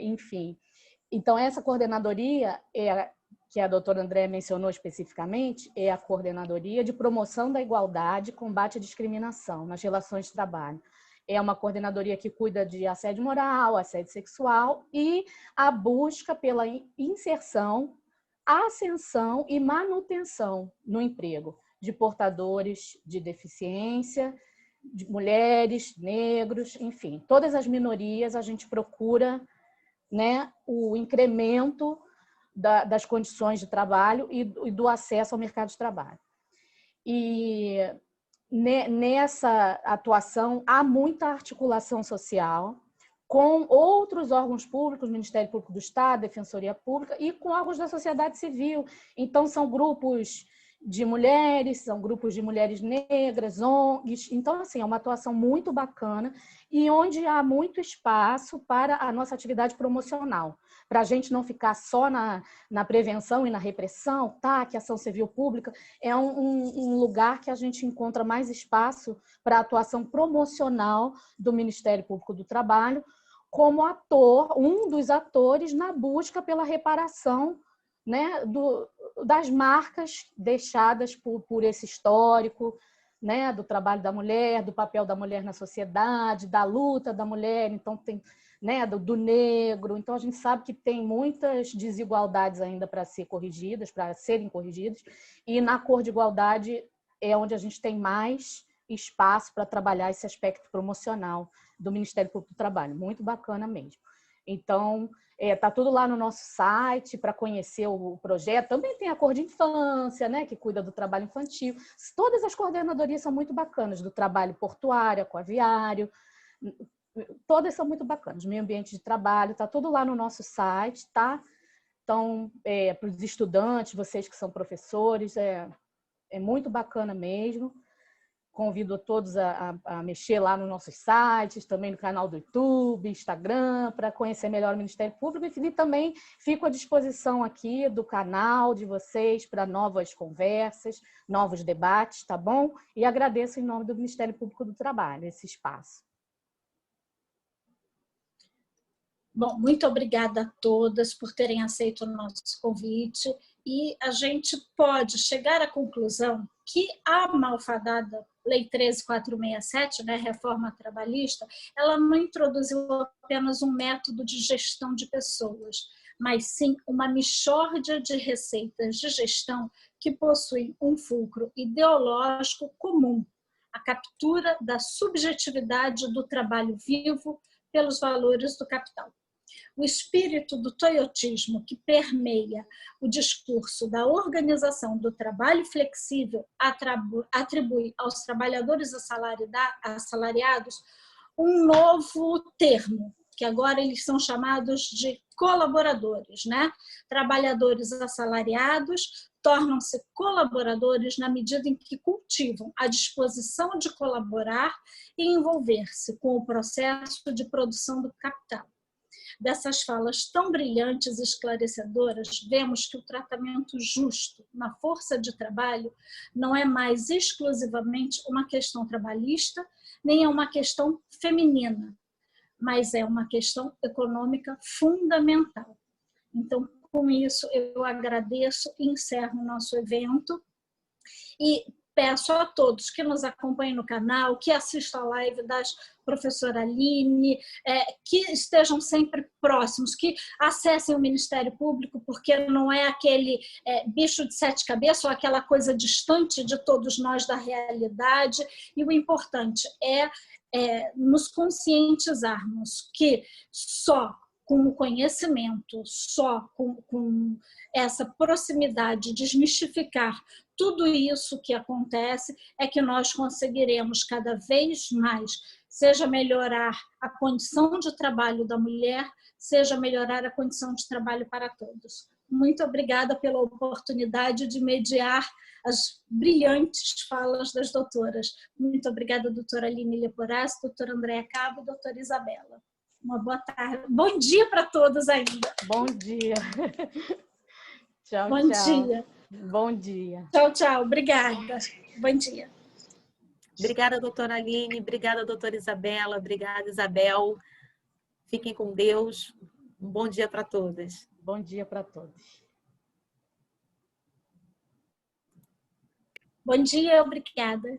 Enfim, então, essa coordenadoria, que a doutora Andréia mencionou especificamente, é a coordenadoria de promoção da igualdade e combate à discriminação nas relações de trabalho. É uma coordenadoria que cuida de assédio moral, assédio sexual e a busca pela inserção, ascensão e manutenção no emprego de portadores de deficiência, de mulheres, negros, enfim, todas as minorias. A gente procura, né, o incremento das condições de trabalho e do acesso ao mercado de trabalho. E nessa atuação há muita articulação social com outros órgãos públicos, Ministério Público do Estado, Defensoria Pública, e com órgãos da sociedade civil. Então, são grupos de mulheres, são grupos de mulheres negras, ONGs. Então, assim, é uma atuação muito bacana e onde há muito espaço para a nossa atividade promocional. para a gente não ficar só na prevenção e na repressão, tá? Que a ação civil pública é um lugar que a gente encontra mais espaço para a atuação promocional do Ministério Público do Trabalho, como ator, um dos atores na busca pela reparação, né, das marcas deixadas por esse histórico, né, do trabalho da mulher, do papel da mulher na sociedade, da luta da mulher, então tem, né, do negro. Então a gente sabe que tem muitas desigualdades ainda para serem corrigidas, e na cor de igualdade é onde a gente tem mais espaço para trabalhar esse aspecto promocional do Ministério Público do Trabalho. Muito bacana mesmo. Então, tá tudo lá no nosso site para conhecer o projeto. Também tem a Cor de Infância, né, que cuida do trabalho infantil. Todas as coordenadorias são muito bacanas, do trabalho portuário, aquaviário. Todas são muito bacanas. Meio ambiente de trabalho, está tudo lá no nosso site, tá? Então, para os estudantes, vocês que são professores, é muito bacana mesmo. Convido todos a mexer lá nos nossos sites, também no canal do YouTube, Instagram, para conhecer melhor o Ministério Público. E também fico à disposição aqui do canal de vocês para novas conversas, novos debates, tá bom? E agradeço em nome do Ministério Público do Trabalho esse espaço. Bom, muito obrigada a todas por terem aceito o nosso convite, e a gente pode chegar à conclusão que a malfadada Lei 13.467, né, reforma trabalhista, ela não introduziu apenas um método de gestão de pessoas, mas sim uma mixórdia de receitas de gestão que possuem um fulcro ideológico comum, a captura da subjetividade do trabalho vivo pelos valores do capital. O espírito do toyotismo que permeia o discurso da organização do trabalho flexível atribui aos trabalhadores assalariados um novo termo, que agora eles são chamados de colaboradores, né? Trabalhadores assalariados tornam-se colaboradores na medida em que cultivam a disposição de colaborar e envolver-se com o processo de produção do capital. Dessas falas tão brilhantes e esclarecedoras, vemos que o tratamento justo na força de trabalho não é mais exclusivamente uma questão trabalhista, nem é uma questão feminina, mas é uma questão econômica fundamental. Então, com isso, eu agradeço e encerro o nosso evento e peço a todos que nos acompanhem no canal, que assistam a live da professora Aline, que estejam sempre próximos, que acessem o Ministério Público, porque não é aquele bicho de sete cabeças ou aquela coisa distante de todos nós da realidade, e o importante é nos conscientizarmos que só com o conhecimento, só com essa proximidade, desmistificar tudo isso que acontece, é que nós conseguiremos cada vez mais, seja melhorar a condição de trabalho da mulher, seja melhorar a condição de trabalho para todos. Muito obrigada pela oportunidade de mediar as brilhantes falas das doutoras. Muito obrigada, doutora Aline Leporás, doutora Andréa Cabo e doutora Isabela. Uma boa tarde. Bom dia para todos ainda. Bom dia. Tchau, Bom tchau. dia. Bom dia. Tchau, tchau. Obrigada. Bom dia. Obrigada, doutora Aline. Obrigada, doutora Isabela. Obrigada, Isabel. Fiquem com Deus. Um bom dia para todas. Bom dia para todos. Bom dia, obrigada.